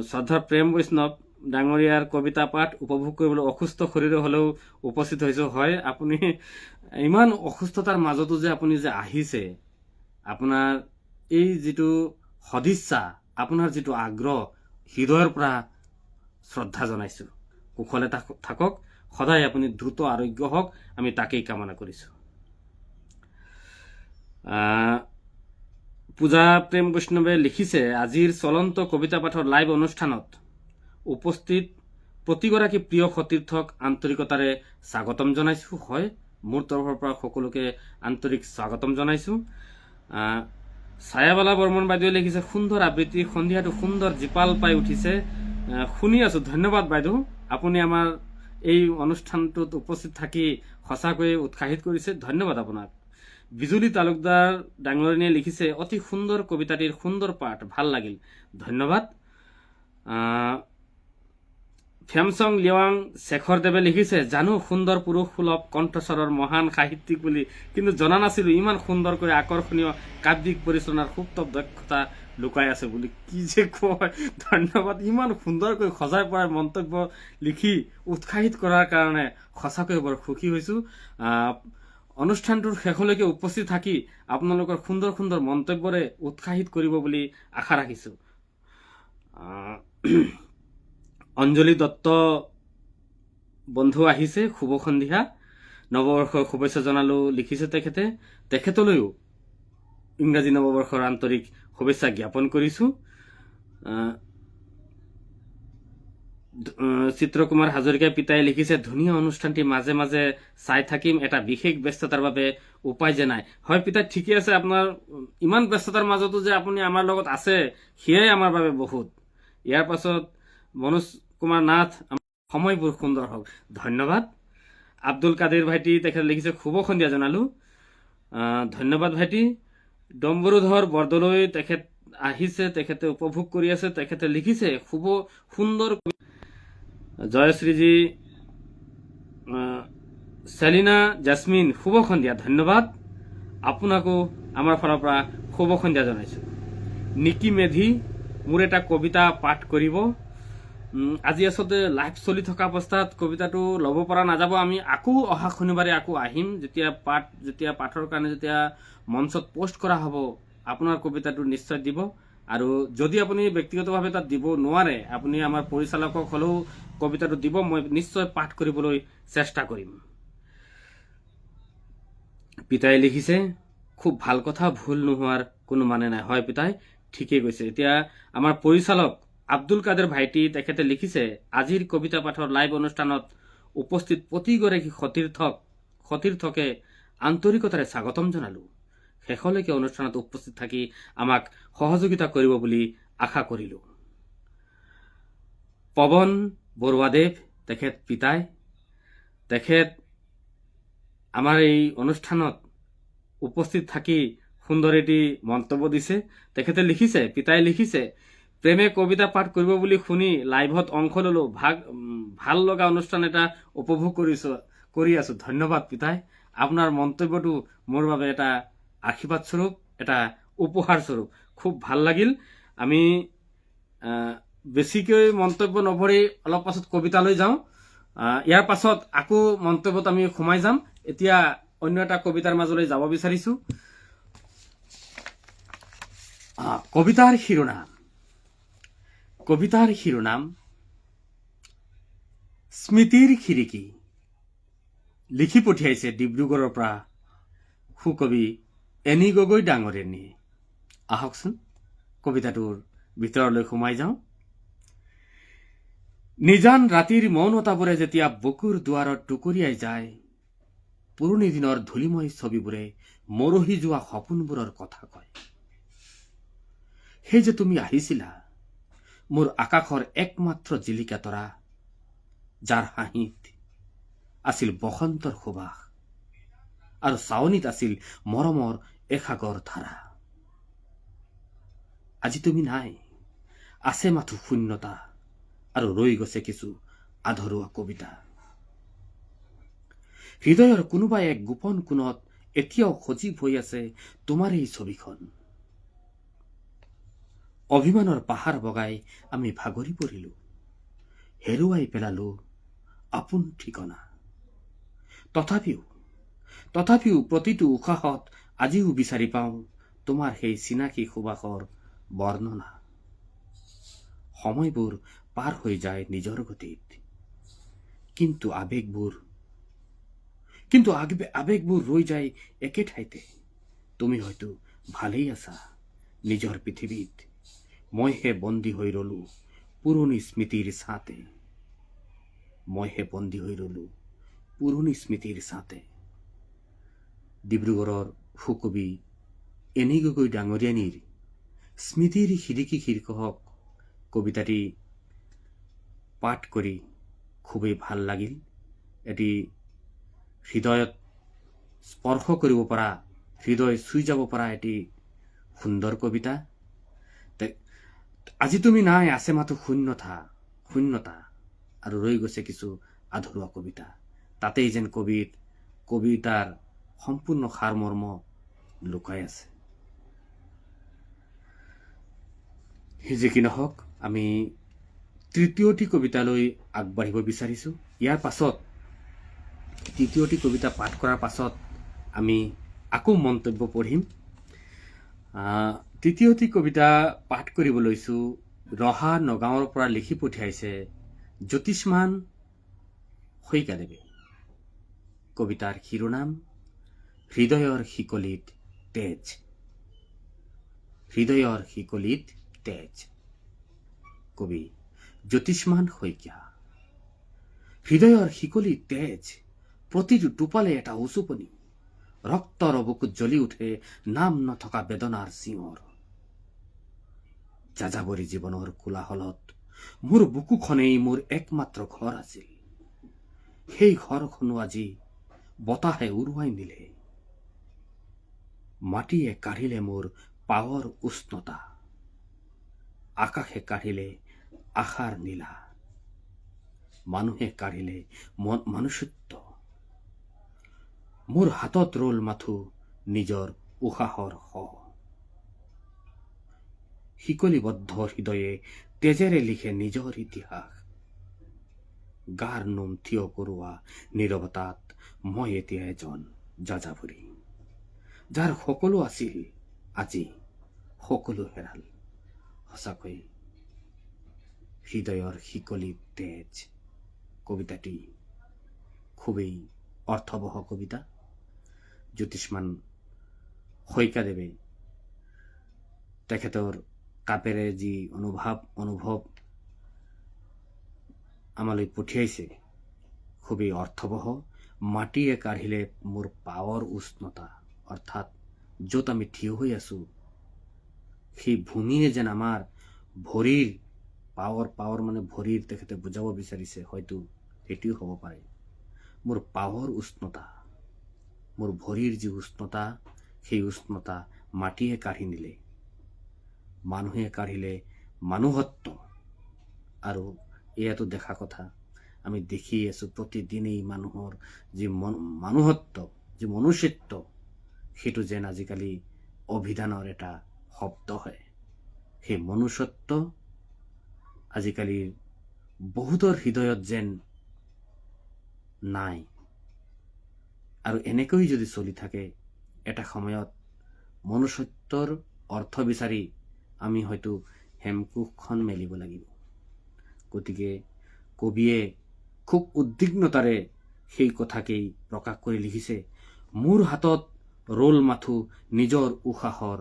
শ্ৰদ্ধাৰ প্ৰেম বৈষ্ণৱ ডাঙৰীয়াৰ কবিতা পাঠ উপভোগ কৰিবলৈ অসুস্থ শৰীৰে হ'লেও উপস্থিত হৈছোঁ। হয়, আপুনি ইমান অসুস্থতাৰ মাজতো যে আপুনি যে আহিছে, আপোনাৰ এই যিটো সদিচ্ছা, আপোনাৰ যিটো আগ্ৰহ, হৃদয়ৰ পৰা শ্ৰদ্ধা জনাইছোঁ। কুশলে থাকক, সদায় আপুনি দ্ৰুত আৰোগ্য হওক, আমি তাকেই কামনা কৰিছোঁ। পূজা প্ৰেম বৈষ্ণৱে লিখিছে, আজিৰ চলন্ত কবিতা পাঠৰ লাইভ অনুষ্ঠানত উপস্থিত প্ৰতিগৰাকী প্ৰিয় সতীৰ্থক আন্তৰিকতাৰে স্বাগতম জনাইছোঁ। হয়, মোৰ তৰফৰ পৰা সকলোকে আন্তৰিক স্বাগতম জনাইছোঁ। ছায়াবালা বৰ্মন বাইদেৱে লিখিছে, সুন্দৰ আবৃত্তি, সন্ধিয়াটো সুন্দৰ জীপাল পাই উঠিছে, শুনি আছোঁ। ধন্যবাদ বাইদেউ, আপুনি আমাৰ এই অনুষ্ঠানটোত উপস্থিত থাকি সঁচাকৈয়ে উৎসাহিত কৰিছে, ধন্যবাদ আপোনাক। বিজুলী তালুকদাৰ ডাঙৰীয়ানীয়ে লিখিছে, অতি সুন্দৰ কবিতাটিৰ সুন্দৰ পাঠ, ভাল লাগিল, ধন্যবাদ। ফেমচং লিৱাং শেখৰ দেৱে লিখিছে, জানো সুন্দৰ পুৰুষ সুলভ কণ্ঠস্বৰৰ মহান সাহিত্যিক বুলি, কিন্তু জনা নাছিলো ইমান সুন্দৰকৈ আকৰ্ষণীয় কাব্যিক পৰিচালনাৰ সুপ্ত দক্ষতা লুকাই আছে বুলি। কি যে কয়, ধন্যবাদ। ইমান সুন্দৰকৈ সজাই পৰাই মন্তব্য লিখি উৎসাহিত কৰাৰ কাৰণে সঁচাকৈ বৰ সুখী হৈছোঁ। অনুষ্ঠানটোৰ শেষলৈকে উপস্থিত থাকি আপোনালোকৰ সুন্দৰ সুন্দৰ মন্তব্যৰে উৎসাহিত কৰিব বুলি আশা ৰাখিছোঁ। অঞ্জলি দত্ত বন্ধু আহিছে, শুভ সন্ধ্যা, নৱবৰ্ষৰ শুভেচ্ছা জনালোঁ লিখিছে তেখেতে। তেখেতলৈও ইংৰাজী নৱবৰ্ষৰ আন্তৰিক শুভেচ্ছা জ্ঞাপন কৰিছোঁ। চিত্ৰকুমাৰ হাজৰিকা পিতাই লিখিছে, ধুনীয়া অনুষ্ঠানটি মাজে মাজে চাই থাকিম, এটা বিশেষ ব্যস্ততাৰ বাবে উপায় যে নাই। হয় পিতাই, ঠিকে আছে, আপোনাৰ ইমান ব্যস্ততাৰ মাজতো যে আপুনি আমাৰ লগত আছে, সেয়াই আমাৰ বাবে বহুত। ইয়াৰ পাছত মনোজ কুমাৰ নাথ, সময়বোৰ সুন্দৰ হওক, ধন্যবাদ। আব্দুল কাদিৰ ভাইটি তেখেতে লিখিছে, শুভ সন্ধ্যা জনালোঁ, ধন্যবাদ ভাইটি। ডম্বৰুধৰ বৰদলৈ তেখেত আহিছে, তেখেতে উপভোগ কৰি আছে, তেখেতে লিখিছে, শুভ সুন্দৰ। জয়শ্ৰীজি, চেলিনা জাসমিন, শুভ সন্ধ্যা, ধন্যবাদ। আপোনাকো আমাৰ ফালৰ পৰা শুভ সন্ধ্যা জনাইছো। নিকি মেধি মোৰ এটা কবিতা পাঠ কৰিব। আজি আচলতে লাইভ চলি থকা অৱস্থাত কবিতাটো ল'ব পৰা নাযাব। আমি আকৌ অহা শনিবাৰে আকৌ আহিম, যেতিয়া পাঠৰ কাৰণে যেতিয়া মঞ্চত পোষ্ট কৰা হ'ব আপোনাৰ কবিতাটো নিশ্চয় দিব। আৰু যদি আপুনি ব্যক্তিগতভাৱে তাত দিব নোৱাৰে, আপুনি আমাৰ পৰিচালকক হ'লেও কবিতাটো দিব, মই নিশ্চয় পাঠ কৰিবলৈ চেষ্টা কৰিম। পিতাই লিখিছে, খুব ভাল কথা, ভুল নোহোৱাৰ কোনো মানে নাই। হয় পিতাই, ঠিকেই কৈছে। এতিয়া আমাৰ পৰিচালক আব্দুল কাদেৰ ভাইটি তেখেতে লিখিছে, আজিৰ কবিতা পাঠৰ লাইভ অনুষ্ঠানত উপস্থিত প্ৰতিগৰাকী সতীৰ্থকে আন্তৰিকতাৰে স্বাগতম জনালো। শেষলৈকে অনুষ্ঠানত উপস্থিত থাকি আমাক সহযোগিতা কৰিব বুলি আশা কৰিলো। পৱন বৰুৱাদেৱ তেখেত পিতাই, তেখেত আমাৰ এই অনুষ্ঠানত উপস্থিত থাকি সুন্দৰ এটি মন্তব্য দিছে। তেখেতে লিখিছে, পিতাই লিখিছে, প্ৰেমে কবিতা পাঠ কৰিব বুলি শুনি লাইভত অংশ ললো। ভাল লগা অনুষ্ঠান এটা উপভোগ কৰি আছো। ধন্যবাদ পিতাই, আপোনাৰ মন্তব্যটো মোৰ বাবে এটা আশীৰ্বাদ স্বৰূপ, এটা উপহাৰ স্বৰূপ। খুব ভাল লাগিল। আমি বেছিকৈ মন্তব্য নভৰি অলপ পাছত কবিতালৈ যাওঁ। ইয়াৰ পাছত আকৌ মন্তব্যত আমি সোমাই যাম। এতিয়া অন্য এটা কবিতাৰ মাজলৈ যাব বিচাৰিছো। কবিতাৰ শিৰোনাম স্মৃতিৰ খিৰিকী। লিখি পঠিয়াইছে ডিব্ৰুগড়ৰ পৰা সুকবি এনি গগৈ ডাঙৰীয়ানীয়ে। আহকচোন কবিতাটোৰ ভিতৰলৈ সোমাই যাওঁ। নিজান ৰাতিৰ মৌনতাবোৰে যেতিয়া বুকুৰ দুৱাৰত টুকুৰিয়াই যায়, পুৰণি দিনৰ ধূলিময় ছবিবোৰে মৰহি যোৱা সপোনবোৰৰ কথা কয়। সেই যে তুমি আহিছিলা, মোৰ আকাশৰ একমাত্ৰ জিলিকা তৰা, যাৰ হাঁহিত আছিল বসন্তৰ সুবাস আৰু চাৱনিত আছিল মৰমৰ এসাগৰ ধাৰা। আজি তুমি নাই, আছে মাথো শূন্যতা আৰু ৰৈ গৈছে কিছু আধৰুৱা কবিতা। হৃদয়ৰ কোনোবা এক গোপন কোণত এতিয়াও সজীৱ হৈ আছে তোমাৰ এই ছবিখন। অভিমানৰ পাহাৰ বগাই আমি ভাগৰি পৰিলো, হেৰুৱাই পেলালো আপোন ঠিকনা। তথাপিও প্ৰতিটো উশাহত আজিও বিচাৰি পাওঁ তোমাৰ সেই চিনাকি সুবাসৰ বৰ্ণনা। সময়বোৰ পাৰ হৈ যায় নিজৰ গতিত, কিন্তু আবেগবোৰ ৰৈ যায় একে ঠাইতে। তুমি হয়তো ভালেই আছা নিজৰ পৃথিৱীত, মইহে বন্দী হৈ ৰলো পুৰণি স্মৃতিৰ ছাঁতে। ডিব্ৰুগড়ৰ সুকবি এনি গগৈ ডাঙৰীয়ানীৰ স্মৃতিৰ খিৰিকী শীৰ্ষক কবিতাটি পাঠ কৰি খুবেই ভাল লাগিল। এটি হৃদয়ত স্পৰ্শ কৰিব পৰা, হৃদয় চুই যাব পৰা এটি সুন্দৰ কবিতা। আজি তুমি নাই, আছে মাথো শূন্যতা আৰু ৰৈ গৈছে কিছু আধৰুৱা কবিতা। তাতেই যেন কবিতাৰ সম্পূৰ্ণ সাৰমৰ্ম লুকাই আছে। যি কি নহওক, আমি তৃতীয়টি কবিতালৈ আগবাঢ়িব বিচাৰিছো। ইয়াৰ পাছত তৃতীয়টি কবিতা পাঠ কৰাৰ পাছত আমি আকৌ মন্তব্য পঢ়িম। তৃতীয়টি কবিতা পাঠ কৰিব লৈছো। ৰহা নগাঁৱৰ পৰা লিখি পঠিয়াইছে জ্যোতিষ্মান শইকীয়াদেৱে। কবিতাৰ শিৰোনাম হৃদয়ৰ শিকলিত তেজ। কবি জ্যোতিষ্মান শইকীয়া। হৃদয়ৰ শিকলিত তেজ, প্ৰতিটো টোপালে এটা উচুপনি, ৰক্তৰ বুকুত জ্বলি উঠে নাম নথকা বেদনাৰ চিঞৰ। যাযাবৰী জীৱনৰ কোলাহলত মোৰ বুকুখনেই মোৰ একমাত্ৰ ঘৰ আছিল। সেই ঘৰখনো আজি বতাহে উৰুৱাই নিলে। মাটিয়ে কাঢ়িলে মোৰ পাৱৰ উষ্ণতা, আকাশে কাঢ়িলে আশাৰ নীলা, মানুহে কাঢ়িলে মনুষ্যত্ব। মোৰ হাতত ৰল মাথো নিজৰ উশাহৰ স শিকলিবদ্ধ হৃদয়ে তেজেৰে লিখে নিজৰ ইতিহাস গাৰ নোম থিয় কৰোৱা নীৰৱতাত মই এতিয়া এজন যাযাবৰী যাৰ সকলো আছিল আজি সকলো হেৰাল সঁচাকৈ হৃদয়ৰ শিকলি তেজ কবিতাটি খুবেই অৰ্থবহ কবিতা জ্যোতিষ্মান শইকীয়াদেৱে তেখেতৰ কাপেৰে যি অনুভৱ আমালৈ পঠিয়াইছে খুবেই অৰ্থবহ মাটিয়ে কাঢ়িলে মোৰ পাৱৰ উষ্ণতা অৰ্থাৎ য'ত আমি থিয় হৈ আছো সেই ভূমিয়ে যেন আমাৰ ভৰিৰ পাৱৰ মানে ভৰিৰ তেখেতে বুজাব বিচাৰিছে হয়তো সেইটোও হ'ব পাৰে মোৰ পাৱৰ উষ্ণতা মোৰ ভৰিৰ যি উষ্ণতা সেই উষ্ণতা মাটিয়ে কাঢ়ি নিলে মানুহে কাঢ়িলে মানুহত্ব আৰু এয়াতো দেখা কথা আমি দেখি আছো প্ৰতিদিনেই মানুহৰ যি মানুহত্ব যি মনুষ্যত্ব সেইটো যেন আজিকালি অভিধানৰ এটা শব্দ হয় সেই মনুষ্যত্ব আজিকালি বহুতৰ হৃদয়ত যেন নাই আৰু এনেকৈ যদি চলি থাকে এটা সময়ত মনুষ্যত্বৰ অৰ্থ বিচাৰি আমি হয়তো হেমকোষখন মেলিব লাগিব গতিকে কবিয়ে খুব উদ্বিগ্নতাৰে সেই কথাকেই প্ৰকাশ কৰি লিখিছে মোৰ হাতত ৰোল মাথো নিজৰ উশাহৰ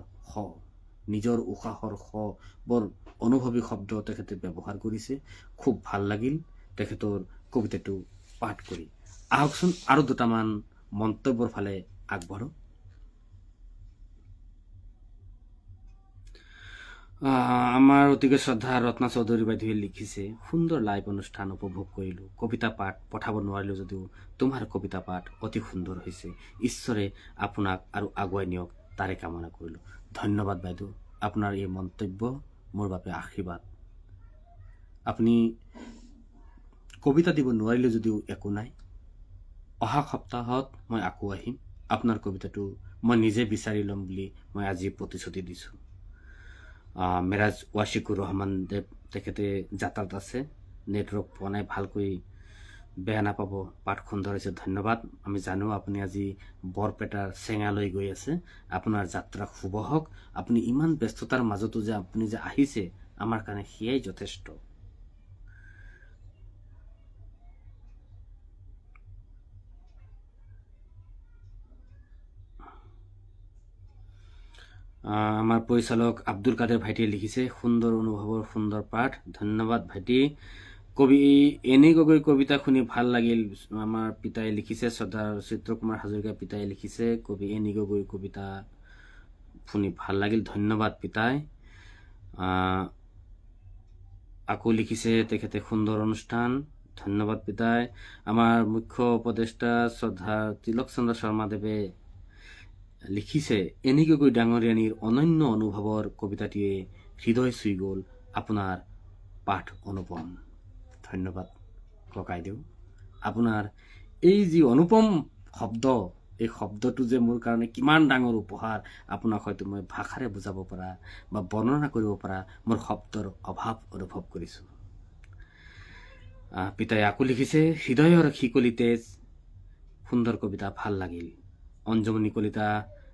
বৰ অনুভৱী শব্দ তেখেতে ব্যৱহাৰ কৰিছে খুব ভাল লাগিল তেখেতৰ কবিতাটো পাঠ কৰি আহকচোন আৰু দুটামান মন্তব্যৰ ফালে আগবাঢ়ো আমাৰ অতিকে শ্ৰদ্ধা ৰত্না চৌধুৰী বাইদেৱে লিখিছে সুন্দৰ লাইভ অনুষ্ঠান উপভোগ কৰিলোঁ কবিতা পাঠ পঠাব নোৱাৰিলোঁ যদিও তোমাৰ কবিতা পাঠ অতি সুন্দৰ হৈছে ঈশ্বৰে আপোনাক আৰু আগুৱাই নিয়ক তাৰে কামনা কৰিলোঁ ধন্যবাদ বাইদেউ আপোনাৰ এই মন্তব্য মোৰ বাবে আশীৰ্বাদ আপুনি কবিতা দিব নোৱাৰিলে যদিও একো নাই অহা সপ্তাহত মই আকৌ আহিম আপোনাৰ কবিতাটো মই নিজে বিচাৰি ল'ম বুলি মই আজি প্ৰতিশ্ৰুতি দিছোঁ মেৰাজ ৱাছিকুৰ ৰহমান দেৱ তেখেতে যাত্ৰাত আছে নেটৱৰ্ক পোৱা নাই ভালকৈ বেয়া নাপাব পাঠ সুন্দৰ হৈছে ধন্যবাদ আমি জানো আপুনি আজি বৰপেটাৰ চেঙালৈ গৈ আছে আপোনাৰ যাত্ৰা শুভ হওক আপুনি ইমান ব্যস্ততাৰ মাজতো যে আপুনি যে আহিছে আমাৰ কাৰণে সেয়াই যথেষ্ট আমাৰ পৰিচালক আব্দুল কাদেৰ ভাইটিয়ে লিখিছে সুন্দৰ অনুভৱৰ সুন্দৰ পাঠ ধন্যবাদ ভাইটি কবি এনি গগৈ কবিতা শুনি ভাল লাগিল আমাৰ পিতাই লিখিছে শ্ৰদ্ধা চিত্ৰকুমাৰ হাজৰিকা পিতাই লিখিছে কবি এনি গগৈ কবিতা শুনি ভাল লাগিল ধন্যবাদ পিতাই আকৌ লিখিছে তেখেতে সুন্দৰ অনুষ্ঠান ধন্যবাদ পিতাই আমাৰ মুখ্য উপদেষ্টা শ্ৰদ্ধা তিলক চন্দ্ৰ শৰ্মাদেৱে লিখিছে এনি গগৈ ডাঙৰীয়ানীৰ অনন্য অনুভৱৰ কবিতাটিয়ে হৃদয় চুই গ'ল আপোনাৰ পাঠ অনুপম ধন্যবাদ ককাইদেউ আপোনাৰ এই যি অনুপম শব্দ এই শব্দটো যে মোৰ কাৰণে কিমান ডাঙৰ উপহাৰ আপোনাক হয়তো মই ভাষাৰে বুজাব পৰা বা বৰ্ণনা কৰিব পৰা মোৰ শব্দৰ অভাৱ অনুভৱ কৰিছোঁ পিতাই আকৌ লিখিছে হৃদয়ৰ শিকলি তেজ সুন্দৰ কবিতা ভাল লাগিল অঞ্জমণি কলিতা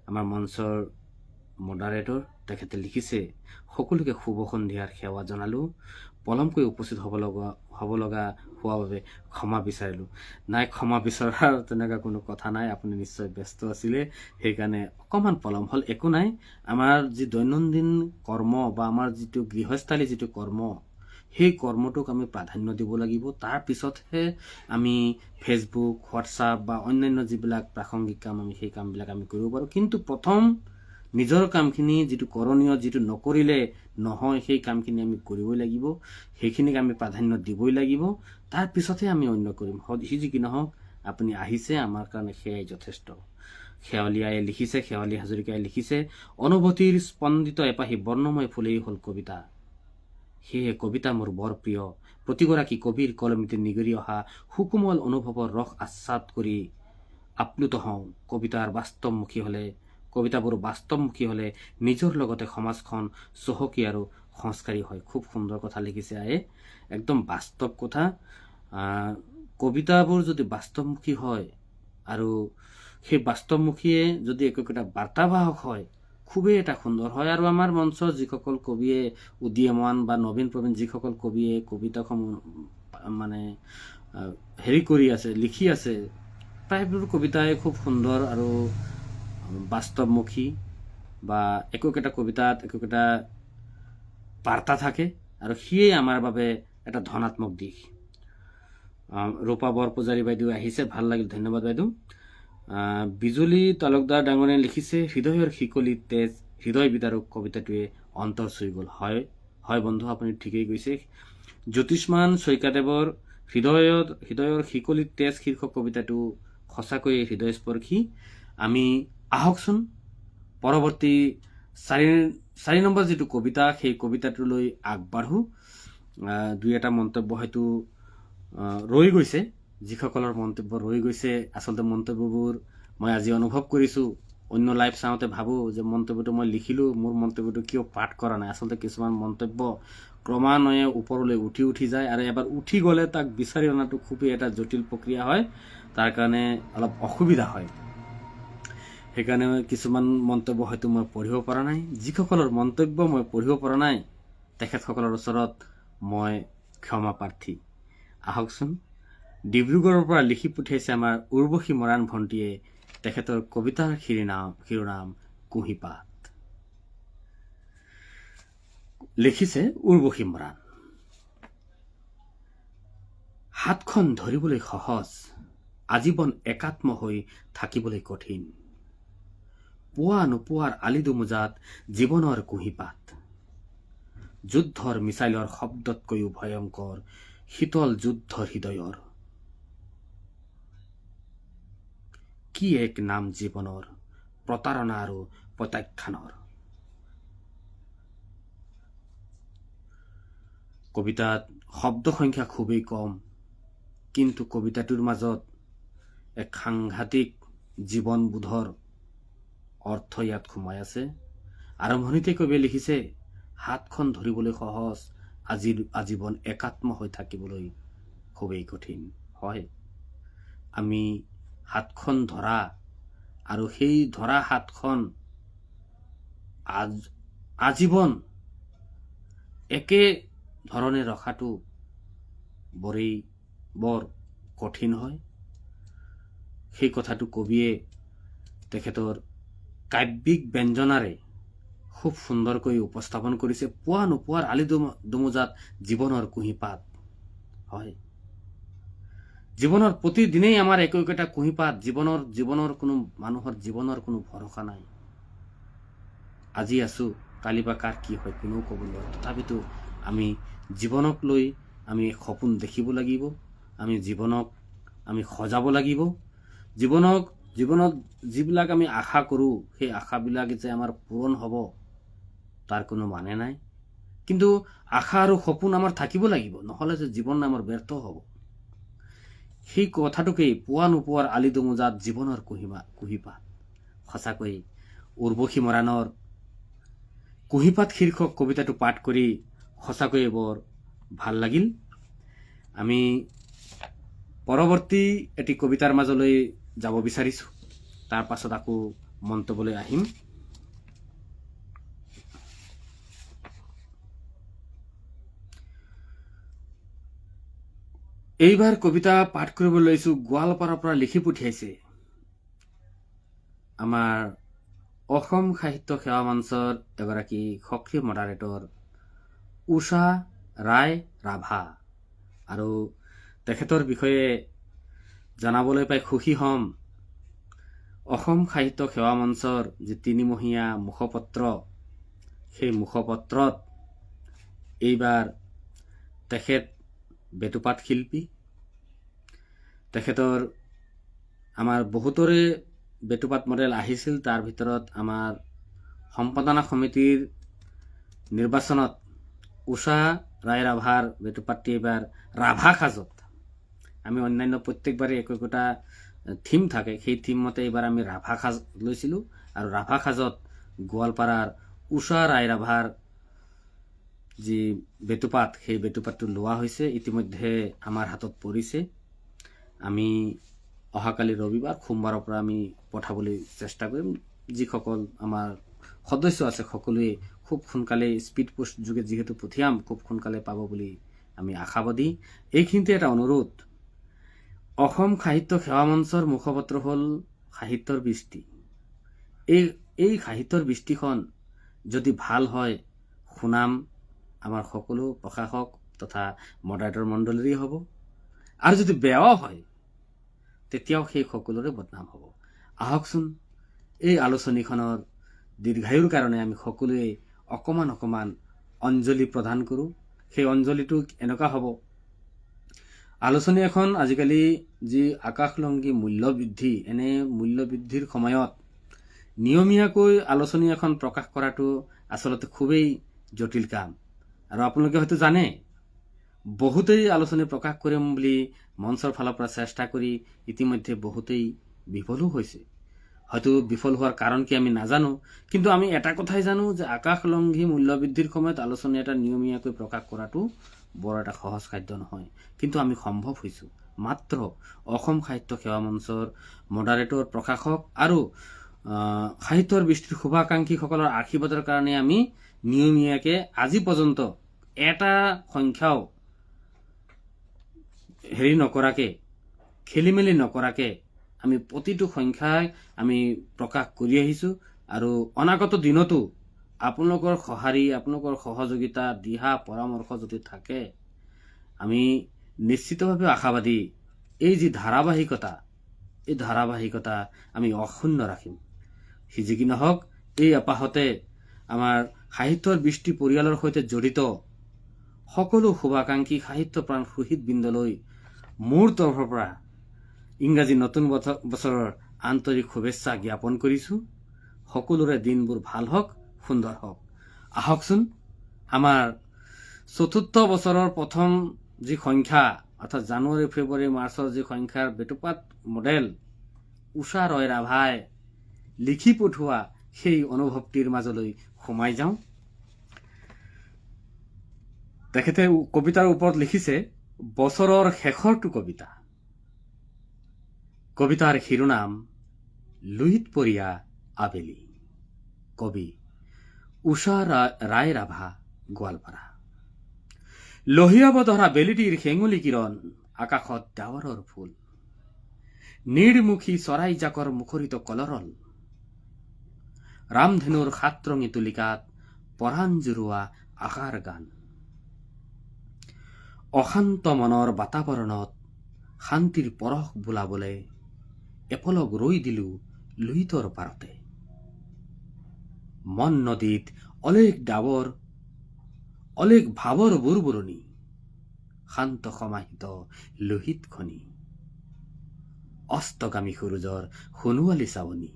আমাৰ মঞ্চৰ মডাৰেটৰ তেখেতে লিখিছে সকলোকে শুভ সন্ধিয়াৰ সেৱা জনালো পলমকৈ উপস্থিত হ'ব লগা হোৱা বাবে ক্ষমা বিচাৰিলো নাই ক্ষমা বিচৰাৰ তেনেকুৱা কোনো কথা নাই আপুনি নিশ্চয় ব্যস্ত আছিলে সেইকাৰণে অকণমান পলম হ'ল একো নাই আমাৰ যি দৈনন্দিন কৰ্ম বা আমাৰ যিটো গৃহস্থালী যিটো কৰ্ম সেই কৰ্মটোক আমি প্ৰাধান্য দিব লাগিব তাৰ পিছতহে আমি ফেচবুক হোৱাটছআপ বা অন্যান্য যিবিলাক প্ৰাসংগিক কাম আমি সেই কামবিলাক আমি কৰিব পাৰোঁ কিন্তু প্ৰথম নিজৰ কামখিনি যিটো কৰণীয় যিটো নকৰিলে নহয় সেই কামখিনি আমি কৰিবই লাগিব সেইখিনিক আমি প্ৰাধান্য দিবই লাগিব তাৰ পিছতহে আমি অন্য কৰিম যি কি নহওক আপুনি আহিছে আমাৰ কাৰণে সেয়াই যথেষ্ট শেৱালীয়াই লিখিছে শেৱালী হাজৰিকাই লিখিছে অনুভূতিৰ স্পন্দিত এপাহি বৰ্ণময় ফুলেই হ'ল কবিতা সেয়ে কবিতা মোৰ বৰ প্ৰিয় প্ৰতিগৰাকী কবিৰ কলমীতে নিগৰি অহা সুকোমল অনুভৱৰ ৰস আস্বাদ কৰি আপ্লুত হওঁ কবিতাৰ বাস্তৱমুখী হলে কবিতাবোৰ বাস্তৱমুখী হ'লে নিজৰ লগতে সমাজখন চহকী আৰু সংস্কাৰী হয়। খুব সুন্দৰ কথা লিখিছে আয়ে, একদম বাস্তৱ কথা। কবিতাবোৰ যদি বাস্তৱমুখী হয় আৰু সেই বাস্তৱমুখীয়ে যদি একোটা বাৰ্তাবাহক হয়, খুবেই এটা সুন্দৰ হয়। আৰু আমাৰ মঞ্চৰ যিসকল কবিয়ে উদীয়মান বা নবীন প্ৰবীণ যিসকল কবিয়ে কবিতাসমূহ মানে হেৰি কৰি আছে, লিখি আছে, প্ৰায়বোৰ কবিতাই খুব সুন্দৰ আৰু বাস্তৱমুখী বা একোটা কবিতাত একোটা বাৰ্তা থাকে, আৰু সিয়েই আমাৰ বাবে এটা ধনাত্মক দিশ। ৰূপা বৰপূজাৰী বাইদেউ আহিছে, ভাল লাগিল, ধন্যবাদ বাইদেউ। বিজুলী তালুকদাৰ ডাঙৰীয়াই লিখিছে, হৃদয়ৰ শিকলি তেজ হৃদয় বিদাৰক কবিতাটোৱে অন্তৰ চুই গ'ল। হয় হয় বন্ধু, আপুনি ঠিকেই কৈছে। জ্যোতিষ্মান শইকীয়াদেৱৰ হৃদয়ৰ শিকলি তেজ শীৰ্ষক কবিতাটো সঁচাকৈয়ে হৃদয়স্পৰ্শী। আমি আহকচোন পৰৱৰ্তী 4 নম্বৰ যিটো কবিতা, সেই কবিতাটোলৈ আগবাঢ়ো। দুই এটা মন্তব্য হয়তো ৰৈ গৈছে, যিসকলৰ মন্তব্য ৰৈ গৈছে, আচলতে মন্তব্যবোৰ মই আজি অনুভৱ কৰিছোঁ। অন্য লাইভ চাওঁতে ভাবোঁ যে মন্তব্যটো মই লিখিলোঁ, মোৰ মন্তব্যটো কিয় পাঠ কৰা নাই। আচলতে কিছুমান মন্তব্য ক্ৰমান্বয়ে ওপৰলৈ উঠি যায়, আৰু এবাৰ উঠি গ'লে তাক বিচাৰি অনাটো খুবেই এটা জটিল প্ৰক্ৰিয়া হয়, তাৰ কাৰণে অলপ অসুবিধা হয়। সেইকাৰণে কিছুমান মন্তব্য হয়তো মই পঢ়িব পৰা নাই। যিসকলৰ মন্তব্য মই পঢ়িব পৰা নাই, তেখেতসকলৰ ওচৰত মই ক্ষমা প্ৰাৰ্থী। আহকচোন, ডিব্ৰুগড়ৰ পৰা লিখি পঠিয়াইছে আমাৰ উৰ্বশী মৰাণ ভণ্টীয়ে, তেখেতৰ কবিতাৰ শিৰোনাম কুঁহিপাত। লিখিছে উৰ্বশী মৰাণ। হাতখন ধৰিবলৈ সহজ, আজীৱন একাত্ম হৈ থাকিবলৈ কঠিন। পোৱা নোপোৱাৰ আলি দুমোজাত জীৱনৰ কুঁহিপাত, যুদ্ধৰ মিছাইলৰ শব্দতকৈও ভয়ংকৰ শীতল যুদ্ধ হৃদয়ৰ। কি এক নাম জীৱনৰ, প্ৰতাৰণা আৰু প্ৰত্যাখ্যানৰ। কবিতাত শব্দ সংখ্যা খুবেই কম, কিন্তু কবিতাটোৰ মাজত এক সাংঘাতিক জীৱনবোধৰ অৰ্থ ইয়াত সোমাই আছে। আৰম্ভণিতে কবিয়ে লিখিছে, হাতখন ধৰিবলৈ সহজ, আজীৱন একাত্ম হৈ থাকিবলৈ খুবেই কঠিন। হয়, আমি হাতখন ধৰা আৰু সেই ধৰা হাতখন আজীৱন একে ধৰণে ৰখাটো বৰ কঠিন হয়। সেই কথাটো কবিয়ে তেখেতৰ কাব্যিক ব্যঞ্জনাৰে খুব সুন্দৰকৈ উপস্থাপন কৰিছে। পোৱা নোপোৱাৰ আলি দুমোজাত জীৱনৰ কুঁহিপাত। হয়, জীৱনৰ প্ৰতিদিনেই আমাৰ একোটা কুঁহিপাত। জীৱনৰ কোনো মানুহৰ জীৱনৰ কোনো ভৰসা নাই। আজি আছো, কালি বা কাৰ কি হয় কোনেও ক'ব নোৱাৰে। তথাপিতো আমি জীৱনক লৈ আমি সপোন দেখিব লাগিব, আমি জীৱনক আমি সজাব লাগিব। জীৱনত যিবিলাক আমি আশা কৰোঁ, সেই আশাবিলাক যে আমাৰ পূৰণ হ'ব তাৰ কোনো মানে নাই। কিন্তু আশা আৰু সপোন আমাৰ থাকিব লাগিব, নহ'লে যে জীৱন আমাৰ ব্যৰ্থ হ'ব। সেই কথাটোকেই পোৱা নোপোৱাৰ আলি দুমোজাত জীৱনৰ কুঁহিপাত। সঁচাকৈ উৰ্বশী মৰাণৰ কুঁহিপাত শীৰ্ষক কবিতাটো পাঠ কৰি সঁচাকৈয়ে বৰ ভাল লাগিল। আমি পৰৱৰ্তী এটি কবিতাৰ মাজলৈ যাব বিচাৰিছোঁ, তাৰ পাছত আকৌ মন্তব্যলৈ আহিম। এইবাৰ কবিতা পাঠ কৰিবলৈ লৈছোঁ, গোৱালপাৰাৰ পৰা লিখি পঠিয়াইছে আমাৰ অসম সাহিত্য সেৱা মঞ্চৰ এগৰাকী সক্ৰিয় মডাৰেটৰ উষা ৰায় ৰাভা। আৰু তেখেতৰ বিষয়ে জনাবলৈ পাই সুখী হ'ম। অসম সাহিত্য সেৱা মঞ্চৰ যি 3মহীয়া মুখপত্ৰ, সেই মুখপত্ৰত এইবাৰ তেখেত বেটুপাত শিল্পী। তেখেতৰ আমাৰ বহুতৰে বেটুপাত মডেল আহিছিল, তাৰ ভিতৰত আমাৰ সম্পাদনা সমিতিৰ নিৰ্বাচনত উষা ৰায় ৰাভাৰ বেটুপাতটি এইবাৰ ৰাভা সাজত। আমি অন্যান্য প্ৰত্যেকবাৰে একোটা থিম থাকে, সেই থিম মতে এইবাৰ আমি ৰাভা সাজ লৈছিলোঁ। আৰু ৰাভা সাজত গোৱালপাৰাৰ উষা ৰায় ৰাভাৰ যি বেটুপাত সেই বেটুপাতটো লোৱা হৈছে, ইতিমধ্যে আমাৰ হাতত পৰিছে। আমি অহাকালি ৰবিবাৰ সোমবাৰৰ পৰা আমি পঠাবলৈ চেষ্টা কৰিম। যিসকল আমাৰ সদস্য আছে সকলোৱে খুব সোনকালে স্পীড পোষ্ট যোগে যিহেতু পঠিয়াম, খুব সোনকালে পাব বুলি আমি আশাবাদী। এইখিনিতে এটা অনুৰোধ, অসম সাহিত্য সেৱা মঞ্চৰ মুখপত্ৰ হ'ল সাহিত্যৰ বৃষ্টি। এই সাহিত্যৰ বৃষ্টিখন যদি ভাল হয়, সুনাম আমাৰ সকলো প্ৰশাসক তথা মডাৰেটৰ মণ্ডলীৰে হ'ব, আৰু যদি বেয়াও হয় তেতিয়াও সেই সকলোৰে বদনাম হ'ব। আহকচোন এই আলোচনীখনৰ দীৰ্ঘায়ুৰ কাৰণে আমি সকলোৱে অকমান অকমান অঞ্জলি প্ৰদান কৰোঁ। সেই অঞ্জলিটো এনেকুৱা হ'ব, আলোচনী এখন আজিকালি যি আকাশলংঘী মূল্য বৃদ্ধি, এনে মূল্য বৃদ্ধিৰ সময়ত নিয়মীয়াকৈ আলোচনী এখন প্ৰকাশ কৰাটো আচলতে খুবেই জটিল কাম। আৰু আপোনালোকে হয়তো জানে, বহুতেই আলোচনী প্ৰকাশ কৰিম বুলি মঞ্চৰ ফালৰ পৰা চেষ্টা কৰি ইতিমধ্যে বহুতেই বিফলো হৈছে। হয়তো বিফল হোৱাৰ কাৰণ কি আমি নাজানো, কিন্তু আমি এটা কথাই জানো যে আকাশলংঘী মূল্য বৃদ্ধিৰ সময়ত আলোচনী এটা নিয়মীয়াকৈ প্ৰকাশ কৰাটো বৰ এটা সহজ খাদ্য নহয়, কিন্তু আমি সম্ভৱ হৈছো মাত্ৰ অসম সাহিত্য সেৱা মঞ্চৰ মডাৰেটৰ, প্ৰশাসক আৰু সাহিত্যৰ বৃষ্টিৰ শুভাকাংক্ষীসকলৰ আশীৰ্বাদৰ কাৰণে আমি নিয়মীয়াকে আজি পৰ্যন্ত এটা সংখ্যাও হেৰি নকৰাকে, খেলি মেলি নকৰাকে আমি প্ৰতিটো সংখ্যাই আমি প্ৰকাশ কৰি আহিছো। আৰু অনাগত দিনতো আপোনালোকৰ সঁহাৰি, আপোনালোকৰ সহযোগিতা, দিহা পৰামৰ্শ যদি থাকে, আমি নিশ্চিতভাৱে আশাবাদী এই যি ধাৰাবাহিকতা, এই ধাৰাবাহিকতা আমি অক্ষুণ্ণ ৰাখিম। যি কি নহওক, এই আপাহতে আমাৰ সাহিত্যৰ বৃষ্টি পৰিয়ালৰ সৈতে জড়িত সকলো শুভাকাংক্ষী সাহিত্য প্ৰাণ সুহৃদবৃন্দলৈ মোৰ তৰফৰ পৰা ইংৰাজী নতুন বছৰৰ আন্তৰিক শুভেচ্ছা জ্ঞাপন কৰিছো। সকলোৰে দিনবোৰ ভাল হওক, সুন্দৰ হওক। আহকচোন আমাৰ ৪ৰ্থ বছৰৰ প্ৰথম যি সংখ্যা, অৰ্থাৎ জানুৱাৰী, ফেব্ৰুৱাৰী, মাৰ্চৰ যি সংখ্যাৰ বেটুপাত মডেল উষা ৰয় ৰাভাই লিখি পঠোৱা সেই অনুভৱটিৰ মাজলৈ সোমাই যাওঁ। তেখেতে কবিতাৰ ওপৰত লিখিছে, বছৰৰ শেষৰটো কবিতা। কবিতাৰ শিৰোনাম লুইত পৰিয়া আবেলি। কবি উষা ৰায় ৰাভা, গোৱালপাৰা। লহিয়াব ধৰা বেলিটিৰ হেঙুলি কিৰণ, আকাশত ডাৱৰৰ ফুল, নিৰ্মুখী চৰাই জাকৰ মুখৰিত কলৰল, ৰামধেনুৰ সাতৰঙী তুলিকাত পৰাণ জুৰুৱা আশাৰ গান। অশান্ত মনৰ বাতাবৰণত শান্তিৰ পৰশ বোলাবলে এপলক ৰৈ দিলো লুইতৰ পাৰতে। মন নদীত অলেখ ডাৱৰ, অলেখ ভাৱৰ বুৰবুৰণি, শান্ত সমাহিত লোহিত খনি, অস্তগামী সূৰুজৰ সোণোৱালী চাৱনি,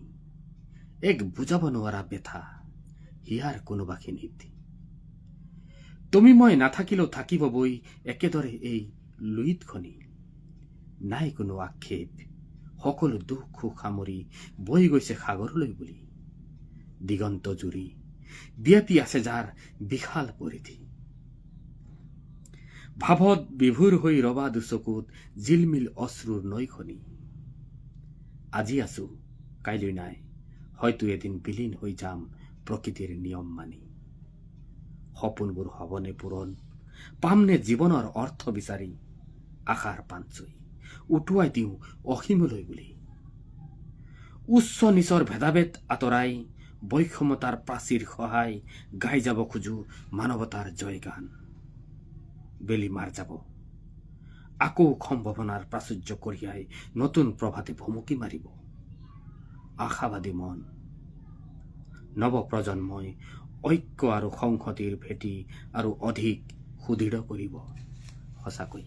এক বুজাব নোৱাৰা বেথা হিয়াৰ কোনোবাখিনিত। তুমি মই নাথাকিলেও থাকিব বৈ একেদৰে এই লুইত খনি। নাই কোনো আক্ষেপ, সকলো দুখ সুখ সামৰি বৈ গৈছে সাগৰলৈ বুলি। দিগন্ত জুৰি বিয়পি আছে যাৰ বিশাল পৰিধি। ভাৱত বিভোৰ হৈ ৰবা দুচকুত জিলমিল অশ্ৰুৰ নৈখনি। আজি আছো কাইলৈ নাই, হয়তো এদিন বিলীন হৈ যাম প্ৰকৃতিৰ নিয়ম মানি। সপোনবোৰ হবনে পূৰণ, পামনে জীৱনৰ অৰ্থ বিচাৰি, আশাৰ পাঞ্চৈ উটুৱাই দিওঁ অসীমলৈ বুলি। উচ্চ নিচৰ ভেদাভেদ আঁতৰাই বৈষমতাৰ প্ৰাচীৰ সহায় গাই যাব খোজো মানৱতাৰ জয়গান। বেলি মাৰ যাব, আকৌ সম্ভাৱনাৰ প্ৰাচুৰ্য কঢ়িয়াই নতুন প্ৰভাতে ভুমুকি মাৰিব। আশাবাদী মন, নৱপ্ৰজন্মই ঐক্য আৰু সংহতিৰ ভেটি আৰু অধিক সুদৃঢ় কৰিব। সঁচাকৈ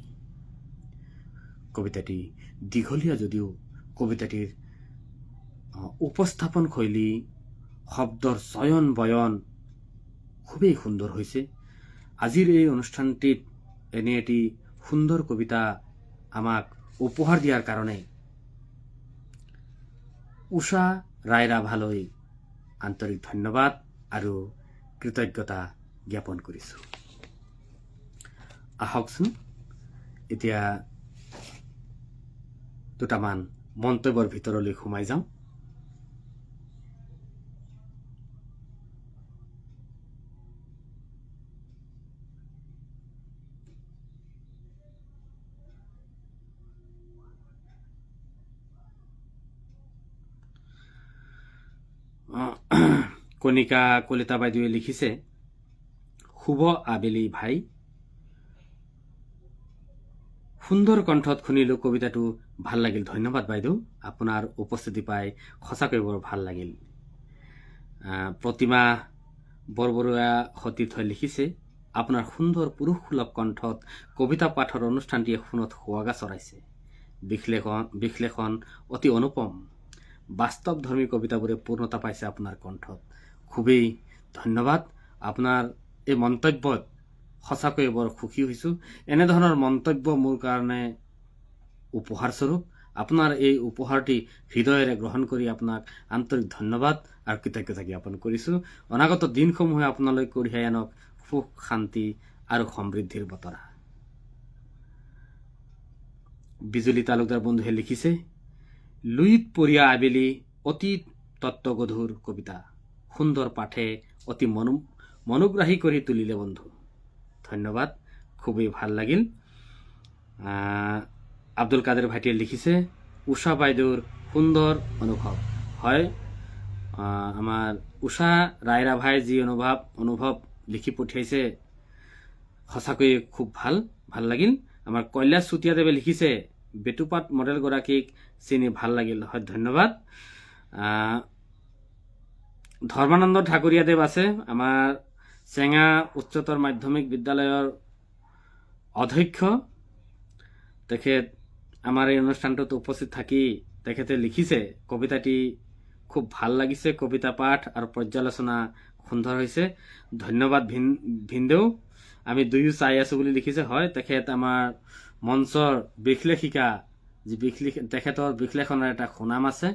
কবিতাটি দীঘলীয়া যদিও কবিতাটিৰ উপস্থাপন শৈলী, শব্দৰ চয়ন বয়ন খুবেই সুন্দৰ হৈছে। আজিৰ এই অনুষ্ঠানটিত এনে এটি সুন্দৰ কবিতা আমাক উপহাৰ দিয়াৰ কাৰণে উষা ৰায় ৰাভালৈ আন্তৰিক ধন্যবাদ আৰু কৃতজ্ঞতা জ্ঞাপন কৰিছোঁ। আহকচোন এতিয়া দুটামান মন্তব্যৰ ভিতৰলৈ সোমাই যাওঁ। কণিকা কলিতা বাইদেৱে লিখিছে, শুভ আবেলি ভাই, সুন্দৰ কণ্ঠত শুনিলো, কবিতাটো ভাল লাগিল। ধন্যবাদ বাইদেউ, আপোনাৰ উপস্থিতি পাই সঁচাকৈ বৰ ভাল লাগিল। প্ৰতিমা বৰবৰুৱা সতীৰ্থই লিখিছে, আপোনাৰ সুন্দৰ পুৰুষসুলভ কণ্ঠত কবিতা পাঠৰ অনুষ্ঠানটিয়ে শুনত সোৱাগা চৰাইছে। বিশ্লেষণ অতি অনুপম, বাস্তৱধৰ্মী কবিতাবোৰে পূৰ্ণতা পাইছে আপোনাৰ কণ্ঠত। খুবেই ধন্যবাদ। আপোনাৰ এই মন্তব্যত সঁচাকৈয়ে বৰ সুখী হৈছোঁ। এনেধৰণৰ মন্তব্য মোৰ কাৰণে উপহাৰস্বৰূপ। আপোনাৰ এই উপহাৰটি হৃদয়েৰে গ্ৰহণ কৰি আপোনাক আন্তৰিক ধন্যবাদ আৰু কৃতজ্ঞতা জ্ঞাপন কৰিছোঁ। অনাগত দিনসমূহে আপোনালৈ কঢ়িয়াই আনক সুখ, শান্তি আৰু সমৃদ্ধিৰ বতৰা। বিজুলী তালুকদাৰ বন্ধুৱে লিখিছে, লুইত পৰিয়া আবেলি অতি তত্ত্বগধুৰ কবিতা, সুন্দৰ পাঠে অতি মনোগ্ৰাহী কৰি তুলিলে বন্ধু। ধন্যবাদ, খুবেই ভাল লাগিল। আব্দুল কাদেৰ ভাইটিয়ে লিখিছে, উষা বাইদেউৰ সুন্দৰ অনুভৱ। হয়, আমাৰ উষা ৰায়ৰা ভাই যি অনুভৱ লিখি পঠিয়াইছে সঁচাকৈয়ে খুব ভাল লাগিল। আমাৰ কৈলাশ চুতীয়াদেৱে লিখিছে, বেটুপাত মডেলগৰাকীক চিনি ভাল লাগিল। হয়, ধন্যবাদ। ধৰ্মানন্দ ঠাকুৰীয়াদেৱ আছে, আমাৰ চেঙা উচ্চতৰ মাধ্যমিক বিদ্যালয়ৰ অধ্যক্ষ। তেখেত আমাৰ এই অনুষ্ঠানটোত উপস্থিত থাকি তেখেতে লিখিছে, কবিতাটি খুব ভাল লাগিছে, কবিতা পাঠ আৰু পৰ্যালোচনা সুন্দৰ হৈছে। ধন্যবাদ ভিনদেউ, আমি দুয়ো চাই আছো বুলি লিখিছে। হয়, তেখেত আমাৰ মঞ্চৰ বিশ্লেষিকা, তেখেতৰ বিশ্লেষণৰ এটা সুনাম আছে,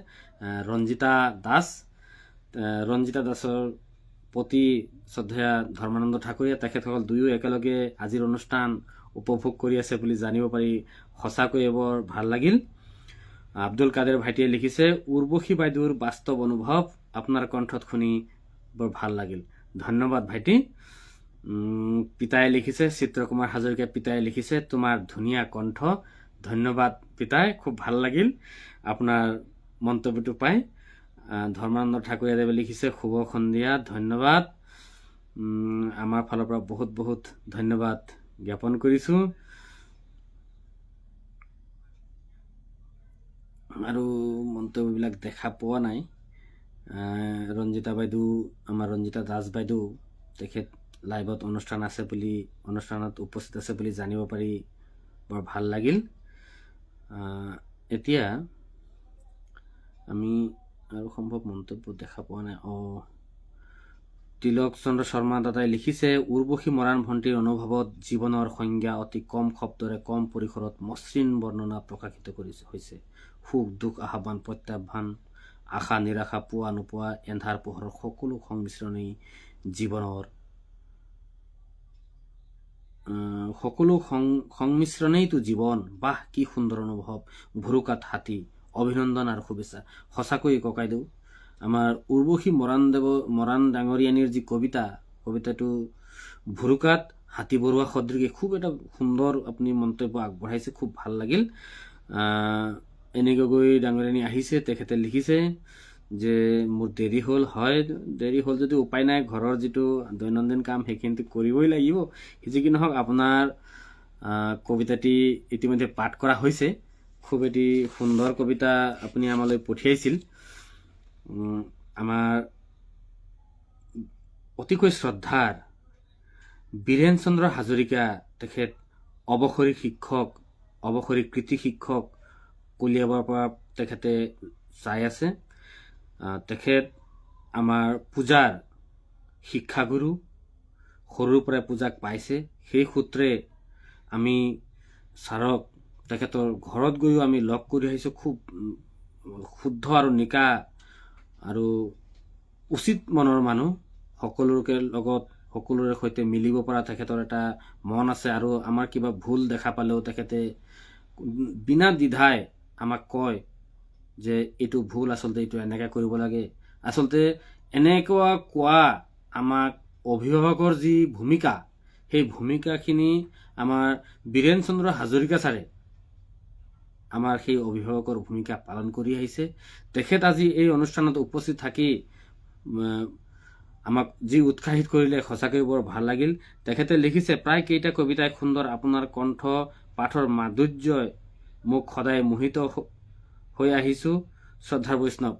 ৰঞ্জিতা দাস। ৰঞ্জিতা দাসৰ প্ৰতি শ্ৰদ্ধেয়া ধৰ্মানন্দ ঠাকুৰীয়া, তেখেতসকল দুয়ো একেলগে আজিৰ অনুষ্ঠান উপভোগ কৰি আছে বুলি জানিব পাৰি সঁচাকৈয়ে বৰ ভাল লাগিল। আব্দুল কাদেৰ ভাইটিয়ে লিখিছে, উৰ্বশী বাইদেউৰ বাস্তৱ অনুভৱ আপোনাৰ কণ্ঠত শুনি বৰ ভাল লাগিল। ধন্যবাদ ভাইটি। পিতাই লিখিছে, চিত্ৰকুমাৰ হাজৰিকা পিতাই লিখিছে, তোমাৰ ধুনীয়া কণ্ঠ। ধন্যবাদ পিতাই, খুব ভাল লাগিল আপোনাৰ মন্তব্যটো পাই। ধৰ্মানন্দ ঠাকুৰীয়াদেৱে লিখিছে, শুভ সন্ধিয়া। ধন্যবাদ, আমাৰ ফালৰ পৰা বহুত বহুত ধন্যবাদ জ্ঞাপন কৰিছো। আৰু মন্তব্যবিলাক দেখা পোৱা নাই। ৰঞ্জিতা বাইদেউ, আমাৰ ৰঞ্জিতা দাস বাইদেউ, তেখেত লাইভত অনুষ্ঠানত উপস্থিত আছে বুলি জানিব পাৰি বৰ ভাল লাগিল। এতিয়া আমি আৰু সম্ভৱ মন্তব্য দেখা পোৱা নাই। তিলক চন্দ্ৰ শৰ্মা দাদাই লিখিছে, উৰ্বশী মৰাণ ভণ্টিৰ অনুভৱত জীৱনৰ সংজ্ঞা অতি কম শব্দৰে কম পৰিসৰত মসৃণ বৰ্ণনা প্ৰকাশিত হৈছে। সুখ দুখ, আহ্বান প্ৰত্যাহ্বান, আশা নিৰাশা, পোৱা নোপোৱা, এন্ধাৰ পোহৰৰ সকলো সংমিশ্ৰণেই জীৱনৰ সংমিশ্ৰণেইতো জীৱন। বাহ, কি সুন্দৰ অনুভৱ। ভুৰুকাত হাতী, অভিনন্দন আৰু শুভেচ্ছা। সঁচাকৈ ককাইদেউ, আমাৰ উৰ্বশী মৰাণ ডাঙৰীয়ানীৰ যি কবিতাটো ভুৰুকাত হাতী বৰুৱা সদৃশে খুব এটা সুন্দৰ আপুনি মন্তব্য আগবঢ়াইছে, খুব ভাল লাগিল। এনি গগৈ ডাঙৰীয়ানী আহিছে, তেখেতে লিখিছে যে মোৰ দেৰি হ'ল। হয়, দেৰি হ'ল যদি উপায় নাই, ঘৰৰ যিটো দৈনন্দিন কাম সেইখিনিতো কৰিবই লাগিব। যি কি নহওক, আপোনাৰ কবিতাটি ইতিমধ্যে পাঠ কৰা হৈছে। খুব এটি সুন্দৰ কবিতা আপুনি আমালৈ পঠিয়াইছিল। আমাৰ অতিকৈ শ্ৰদ্ধাৰ বীৰেন চন্দ্ৰ হাজৰিকা, তেখেত অৱসৰী কৃতি শিক্ষক কলিয়াবৰ পৰা তেখেতে চাই আছে। তেখেত আমাৰ পূজাৰ শিক্ষাগুৰু, সৰুৰ পৰাই পূজাক পাইছে। সেই সূত্ৰে আমি ছাৰক তেখেতৰ ঘৰত গৈও আমি লগ কৰি আহিছোঁ। খুব শুদ্ধ আৰু নিকা আৰু উচিত মনৰ মানুহ, সকলোৰে লগত সকলোৰে সৈতে মিলিব পৰা তেখেতৰ এটা মন আছে। আৰু আমাৰ কিবা ভুল দেখা পালেও তেখেতে বিনা দ্বিধাই আমাক কয় যে এইটো ভুল, আচলতে এইটো এনেকৈ কৰিব লাগে। আচলতে এনেকুৱা কোৱা আমাক অভিভাৱকৰ যি ভূমিকা, সেই ভূমিকাখিনি আমাৰ বীৰেন চন্দ্ৰ হাজৰিকা ছাৰে আমাৰ সেই অভিভাৱকৰ ভূমিকা পালন কৰি আহিছে। তেখেত আজি এই অনুষ্ঠানত উপস্থিত থাকি আমাক যি উৎসাহিত কৰিলে সঁচাকৈ বৰ ভাল লাগিল। তেখেতে লিখিছে, প্ৰায় কেইটা কবিতাই সুন্দৰ, আপোনাৰ কণ্ঠ পাঠৰ মাধুৰ্যই মোক সদায় মোহিত হৈ আহিছোঁ। শ্ৰদ্ধাৰ বৈষ্ণৱ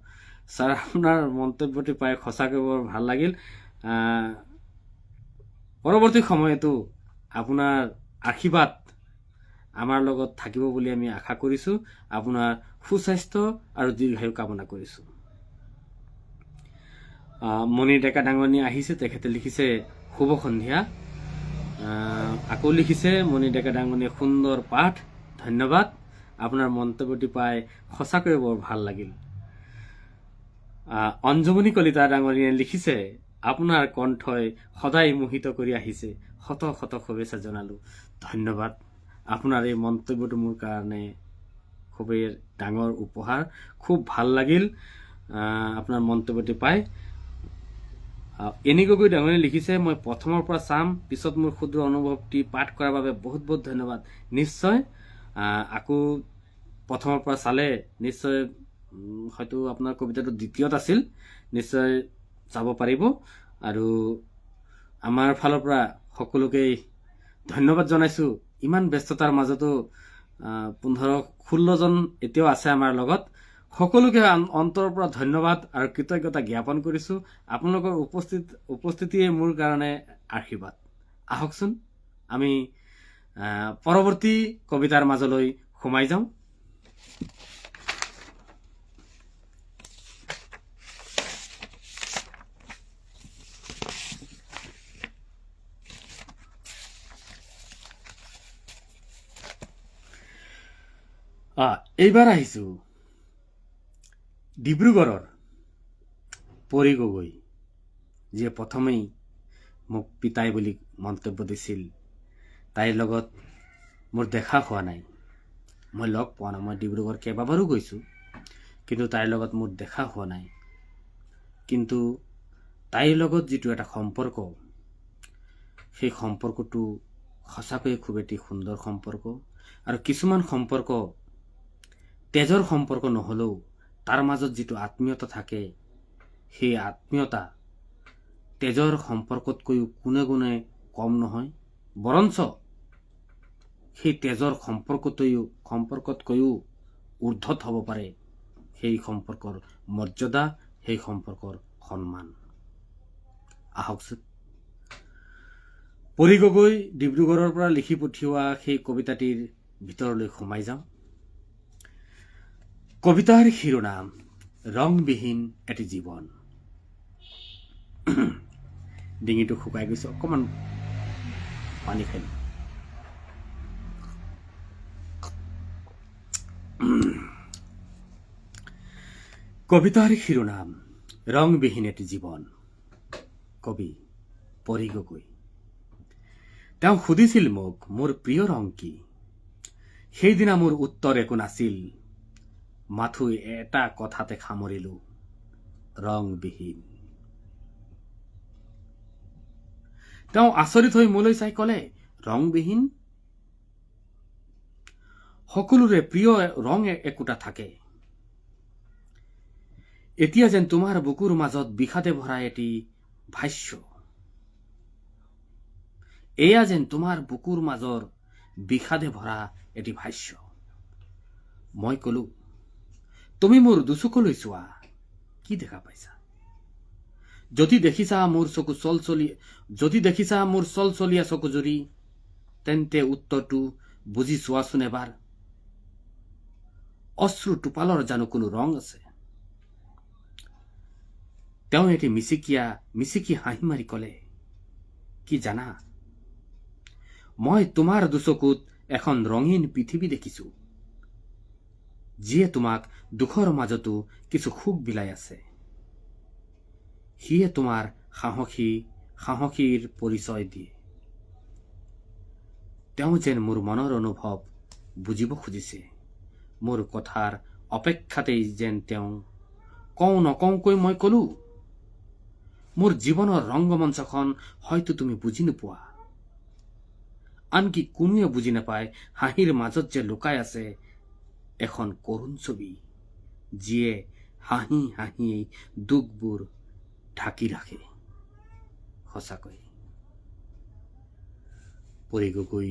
ছাৰ, আপোনাৰ মন্তব্যটি পাই সঁচাকৈ বৰ ভাল লাগিল। পৰৱৰ্তী সময়তো আপোনাৰ আশীৰ্বাদ আমাৰ লগত থাকিব বুলি আমি আশা কৰিছোঁ। আপোনাৰ সুস্বাস্থ্য আৰু দীৰ্ঘায়ু কামনা কৰিছোঁ। মণি ডেকা ডাঙনি আহিছে, তেখেতে লিখিছে শুভ সন্ধিয়া। আকৌ লিখিছে মণি ডেকা ডাঙনিয়ে সুন্দৰ পাঠ, ধন্যবাদ। আপোনাৰ মন্তব্যটি পাই সঁচাকৈ বৰ ভাল লাগিল। অঞ্জুমণি কলিতা ডাঙৰীয়াই লিখিছে, আপোনাৰ কণ্ঠই সদায় মোহিত কৰি আহিছে, শত শত শুভেচ্ছা জনালো। ধন্যবাদ। আপোনাৰ এই মন্তব্যটো মোৰ কাৰণে খুবেই ডাঙৰ উপহাৰ, খুব ভাল লাগিল আপোনাৰ মন্তব্যটি পাই। এনি গগৈ ডাঙৰীয়াই লিখিছে, মই প্ৰথমৰ পৰা চাম, পিছত মোৰ ক্ষুদ্ৰ অনুভৱটি পাঠ কৰাৰ বাবে বহুত বহুত ধন্যবাদ। নিশ্চয় আকৌ প্ৰথমৰ পৰা চালে নিশ্চয় হয়তো আপোনাৰ কবিতাটো দ্বিতীয়ত আছিল, নিশ্চয় চাব পাৰিব। আৰু আমাৰ ফালৰ পৰা সকলোকেই ধন্যবাদ জনাইছোঁ। ইমান ব্যস্ততাৰ মাজতো 15-16 জন এতিয়াও আছে আমাৰ লগত। সকলোকে অন্তৰৰ পৰা ধন্যবাদ আৰু কৃতজ্ঞতা জ্ঞাপন কৰিছোঁ। আপোনালোকৰ উপস্থিতিয়ে মোৰ কাৰণে আশীৰ্বাদ। আহকচোন আমি পৰৱৰ্তী কবিতাৰ মাজলৈ সোমাই যাওঁ। এইবাৰ আহিছোঁ ডিব্ৰুগড়ৰ পৰি গগৈ, যিয়ে প্ৰথমেই মোক পিতাই বুলি মন্তব্য দিছিল। তাইৰ লগত মোৰ দেখা হোৱা নাই, মই লগ পোৱা নাই। মই ডিব্ৰুগড় কেইবাবাৰো গৈছোঁ, কিন্তু তাইৰ লগত মোৰ দেখা হোৱা নাই। কিন্তু তাইৰ লগত যিটো এটা সম্পৰ্ক, সেই সম্পৰ্কটো সঁচাকৈয়ে খুব এটি সুন্দৰ সম্পৰ্ক। আৰু কিছুমান সম্পৰ্ক তেজৰ সম্পৰ্ক নহ'লেও তাৰ মাজত যিটো আত্মীয়তা থাকে, সেই আত্মীয়তা তেজৰ সম্পৰ্কতকৈও কোনে গুণে কম নহয়, বৰঞ্চ সেই তেজৰ সম্পৰ্কতকৈও ঊৰ্ধত হ'ব পাৰে সেই সম্পৰ্কৰ মৰ্যাদা, সেই সম্পৰ্কৰ সন্মান। আহকচোন পৰি গগৈ ডিব্ৰুগড়ৰ পৰা লিখি পঠিওৱা সেই কবিতাটিৰ ভিতৰলৈ সোমাই যাওঁ। কবিতাৰ শিৰোনাম ৰংবিহীন এটি জীৱন। ডিঙিটো শুকাই গৈছে, অকণমান পানী খাই লওঁ। কবিতাৰ শিৰোনাম ৰংবিহীন এটি জীৱন। কবি পৰি গগৈ। তেওঁ সুধিছিল মোক মোৰ প্ৰিয় ৰং কি। সেইদিনা মোৰ উত্তৰ একো নাছিল, মাথো এটা কথাতে সামৰিলো, ৰংবিহীন। তেওঁ আচৰিত হৈ মোলৈ চাই ক'লে, ৰংবিহীন? সকলোৰে প্ৰিয় ৰং একোটা থাকে। এতিয়া যেন তোমাৰ বুকুৰ মাজত বিষাদে ভৰা এটি ভাষ্য। এয়া যেন তোমাৰ বুকুৰ মাজৰ বিষাদে ভৰা এটি ভাষ্য। মই কলো, তুমি মোৰ দুচকুলৈ চোৱা, কি দেখা পাইছা? যদি দেখিছা মোৰ চলচলীয়া চকুজুৰি, তেন্তে উত্তৰটো বুজি চোৱাচোন এবাৰ। অশ্ৰু টোপালৰ জানো কোনো ৰং আছে? তেওঁ এটি মিচিকি হাঁহি মাৰি কলে, কি জানা, মই তোমাৰ দুচকুত এখন ৰঙীন পৃথিৱী দেখিছো, যিয়ে তোমাক দুখৰ মাজতো কিছু সুখ বিলাই আছে। সিয়ে তোমাৰ সাহসীৰ পৰিচয় দিয়ে। তেওঁ যেন মোৰ মনৰ অনুভৱ বুজিব খুজিছে। মোৰ কথাৰ অপেক্ষাতেই যেন তেওঁ কওঁ নকওঁকৈ মই কলো, মোৰ জীৱনৰ ৰংগমঞ্চখন হয়তো তুমি বুজি নোপোৱা, আনকি কোনোৱে বুজি নাপায় হাঁহিৰ মাজত যে লুকাই আছে এখন কৰুণ ছবি, যিয়ে হাঁহি হাঁহিয়েই দুখবোৰ ঢাকি ৰাখে। সঁচাকৈ পৰি গগৈ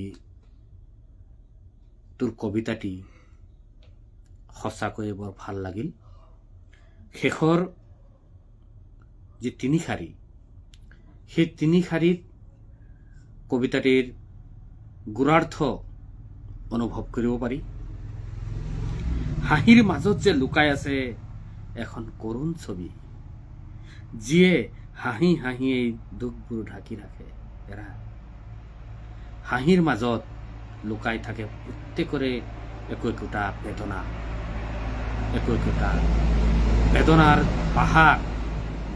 তোৰ কবিতাটি সঁচাকৈয়ে বৰ ভাল লাগিল। শেষৰ যে তিনি শাৰী, সেই তিনি শাৰীত কবিতাটিৰ গুণাৰ্থ অনুভৱ কৰিব পাৰি। হাঁহিৰ মাজত যে লুকাই আছে এখন কৰুণ ছবি, যিয়ে হাঁহি হাঁহিয়েই দুখবোৰ ঢাকি ৰাখে। হাঁহিৰ মাজত লুকাই থাকে প্ৰত্যেকৰে একো একোটা বেদনা, একো একোটা বেদনাৰ পাহাৰ,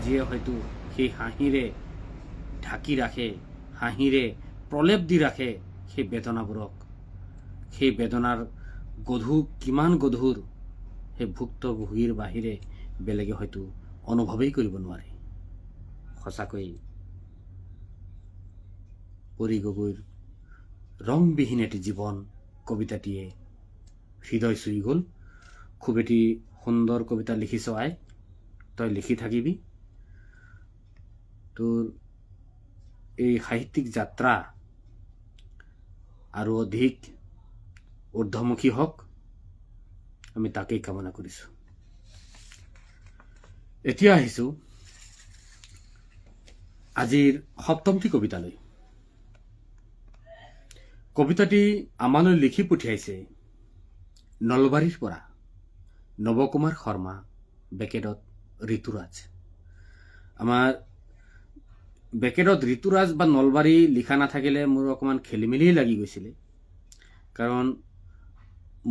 যিয়ে হয়তো সেই হাঁহিৰে ঢাকি ৰাখে, হাঁহিৰে প্ৰলেপ দি ৰাখে সেই বেদনাবোৰক। সেই বেদনাৰ কিমান গধুৰ সেই ভুক্তভোগীৰ বাহিৰে বেলেগে হয়তো অনুভৱেই কৰিব নোৱাৰে। সঁচাকৈ পৰি গগৈৰ ৰংবিহীন এটি জীৱন কবিতাটিয়ে হৃদয় চুই গ'ল। খুব এটি সুন্দৰ কবিতা লিখিছ আই, তই লিখি থাকিবি। তোৰ এই সাহিত্যিক যাত্ৰা আৰু অধিক ঊৰ্ধ্বমুখী হওক, আমি তাকেই কামনা কৰিছো। এতিয়া আহিছো আজিৰ সপ্তমটি কবিতালৈ। কবিতাটি আমালৈ লিখি পঠিয়াইছে নলবাৰীৰ পৰা নৱকুমাৰ শৰ্মা, বেকেটত ঋতুৰাজ। আমাৰ বেকেটত ঋতুৰাজ বা নলবাৰী লিখা নাথাকিলে মোৰ অকণমান খেলি মেলি লাগি গৈছিলে, কাৰণ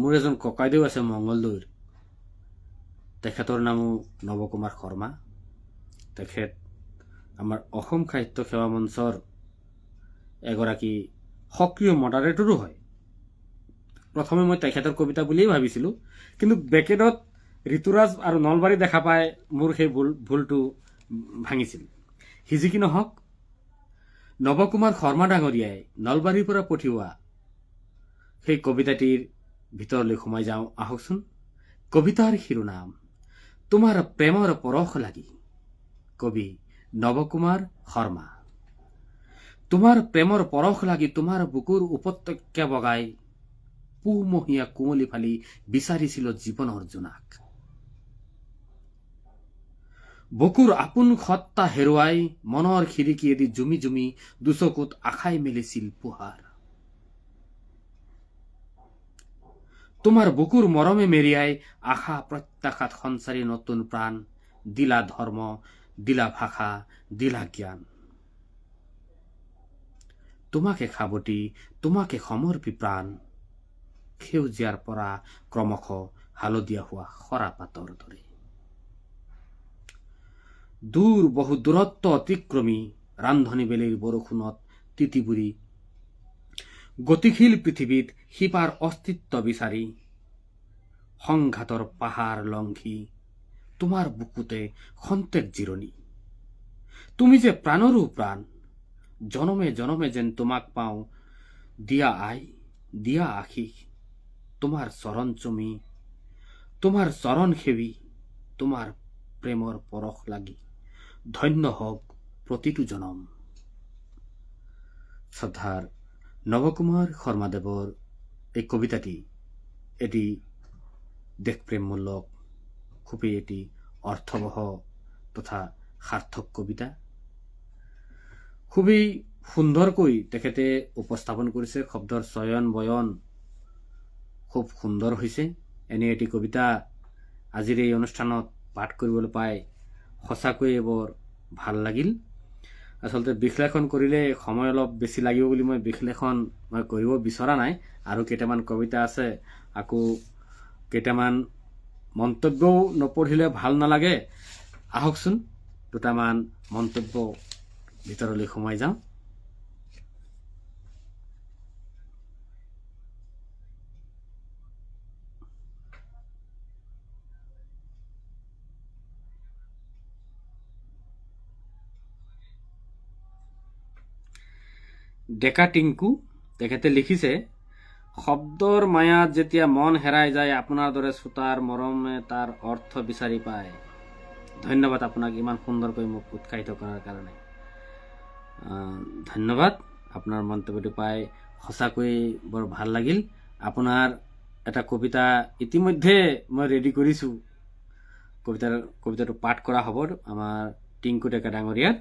মোৰ এজন ককাইদেউ আছে মংগলদৈৰ, তেখেতৰ নামো নৱকুমাৰ শৰ্মা। তেখেত আমাৰ অসম সাহিত্য সেৱা মঞ্চৰ এগৰাকী সক্ৰিয় মডাৰেটৰো হয়। প্ৰথমে মই তেখেতৰ কবিতা বুলিয়েই ভাবিছিলো, কিন্তু বেকেটত ঋতুৰাজ আৰু নলবাৰী দেখা পাই মোৰ সেই ভুলটো ভাঙিছিল। সি কি নহওক, নৱকুমাৰ শৰ্মা ডাঙৰীয়াই নলবাৰীৰ পৰা পঠিওৱা সেই কবিতাটিৰ ভিতৰলৈ সোমাই যাওঁ আহকচোন। কবিতাৰ শিৰোনাম তোমাৰ প্ৰেমৰ পৰশ লাগি, কবি নৱকুমাৰ শৰ্মা। তোমাৰ প্ৰেমৰ পৰশ লাগি তোমাৰ বুকুৰ উপত্যকা বগাই, পুহমহীয়া কুঁৱলী ফালি বিচাৰিছিল জীৱনৰ জোনাক। বুকুৰ আপোন সত্তা হেৰুৱাই মনৰ খিৰিকীয়েদি জুমি জুমি দুচকুত আশাই মেলিছিল পোহাৰ। তোমাৰ বুকুৰ মৰমে মেৰিয়াই আশা প্ৰত্যাশাত সঞ্চাৰী নতুন প্ৰাণ, দিলা ধৰ্ম, দিলা ভাষা, দিলা জ্ঞান। তোমাকে সাৱটি, তোমাকে সমৰ্পি প্ৰাণ, সেউজীয়াৰ পৰা ক্ৰমশ হালধীয়া হোৱা সৰা পাতৰ দৰে। দূৰ বহু দূৰত্ব অতিক্ৰমী ৰান্ধনী বেলিৰ বৰষুণত তিতিবুৰি গতিশীল পৃথিৱীত শিপাৰ অস্তিত্ব বিচাৰি, সংঘাতৰ পাহাৰ লংঘি তোমাৰ বুকুতে খন্তেক জিৰণি। তুমি যে প্ৰাণৰো প্ৰাণ, জনমে জনমে যেন তোমাক পাওঁ, দিয়া আই দিয়া আশিস, তোমাৰ চৰণ চুমি, তোমাৰ চৰণ সেৱি, তোমাৰ প্ৰেমৰ পৰশ লাগি ধন্য হওক প্ৰতিটো জনম। শ্ৰদ্ধাৰ নৱকুমাৰ শৰ্মাদেৱৰ এই কবিতাটি এটি দেশপ্ৰেমমূলক, খুবেই এটি অৰ্থবহ তথা সাৰ্থক কবিতা। খুবেই সুন্দৰকৈ তেখেতে উপস্থাপন কৰিছে, শব্দৰ চয়ন বয়ন খুব সুন্দৰ হৈছে। এনে এটি কবিতা আজিৰ এই অনুষ্ঠানত পাঠ কৰিবলৈ পাই সঁচাকৈয়ে বৰ ভাল লাগিল। আচলতে বিশ্লেষণ কৰিলে সময় অলপ বেছি লাগিব বুলি মই বিশ্লেষণ কৰিব বিচৰা নাই। আৰু কেইটামান কবিতা আছে, আকৌ কেইটামান মন্তব্যও নপঢ়িলে ভাল নালাগে। আহকচোন দুটামান মন্তব্য ভিতৰলৈ সোমাই যাওঁ। ডেকা টিংকু তেখেতে লিখিছে, শব্দৰ মায়াত যেতিয়া মন হেৰাই যায়, আপোনাৰ দৰে শ্ৰোতাৰ মৰমে তাৰ অৰ্থ বিচাৰি পায়। ধন্যবাদ আপোনাক ইমান সুন্দৰকৈ মোক উৎসাহিত কৰাৰ কাৰণে। ধন্যবাদ। আপোনাৰ মন্তব্যটো পাই সঁচাকৈ বৰ ভাল লাগিল। আপোনাৰ এটা কবিতা ইতিমধ্যে মই ৰেডি কৰিছোঁ। কবিতাটো পাঠ কৰা হ'ব আমাৰ টিংকু ডেকা ডাঙৰীয়াৰ।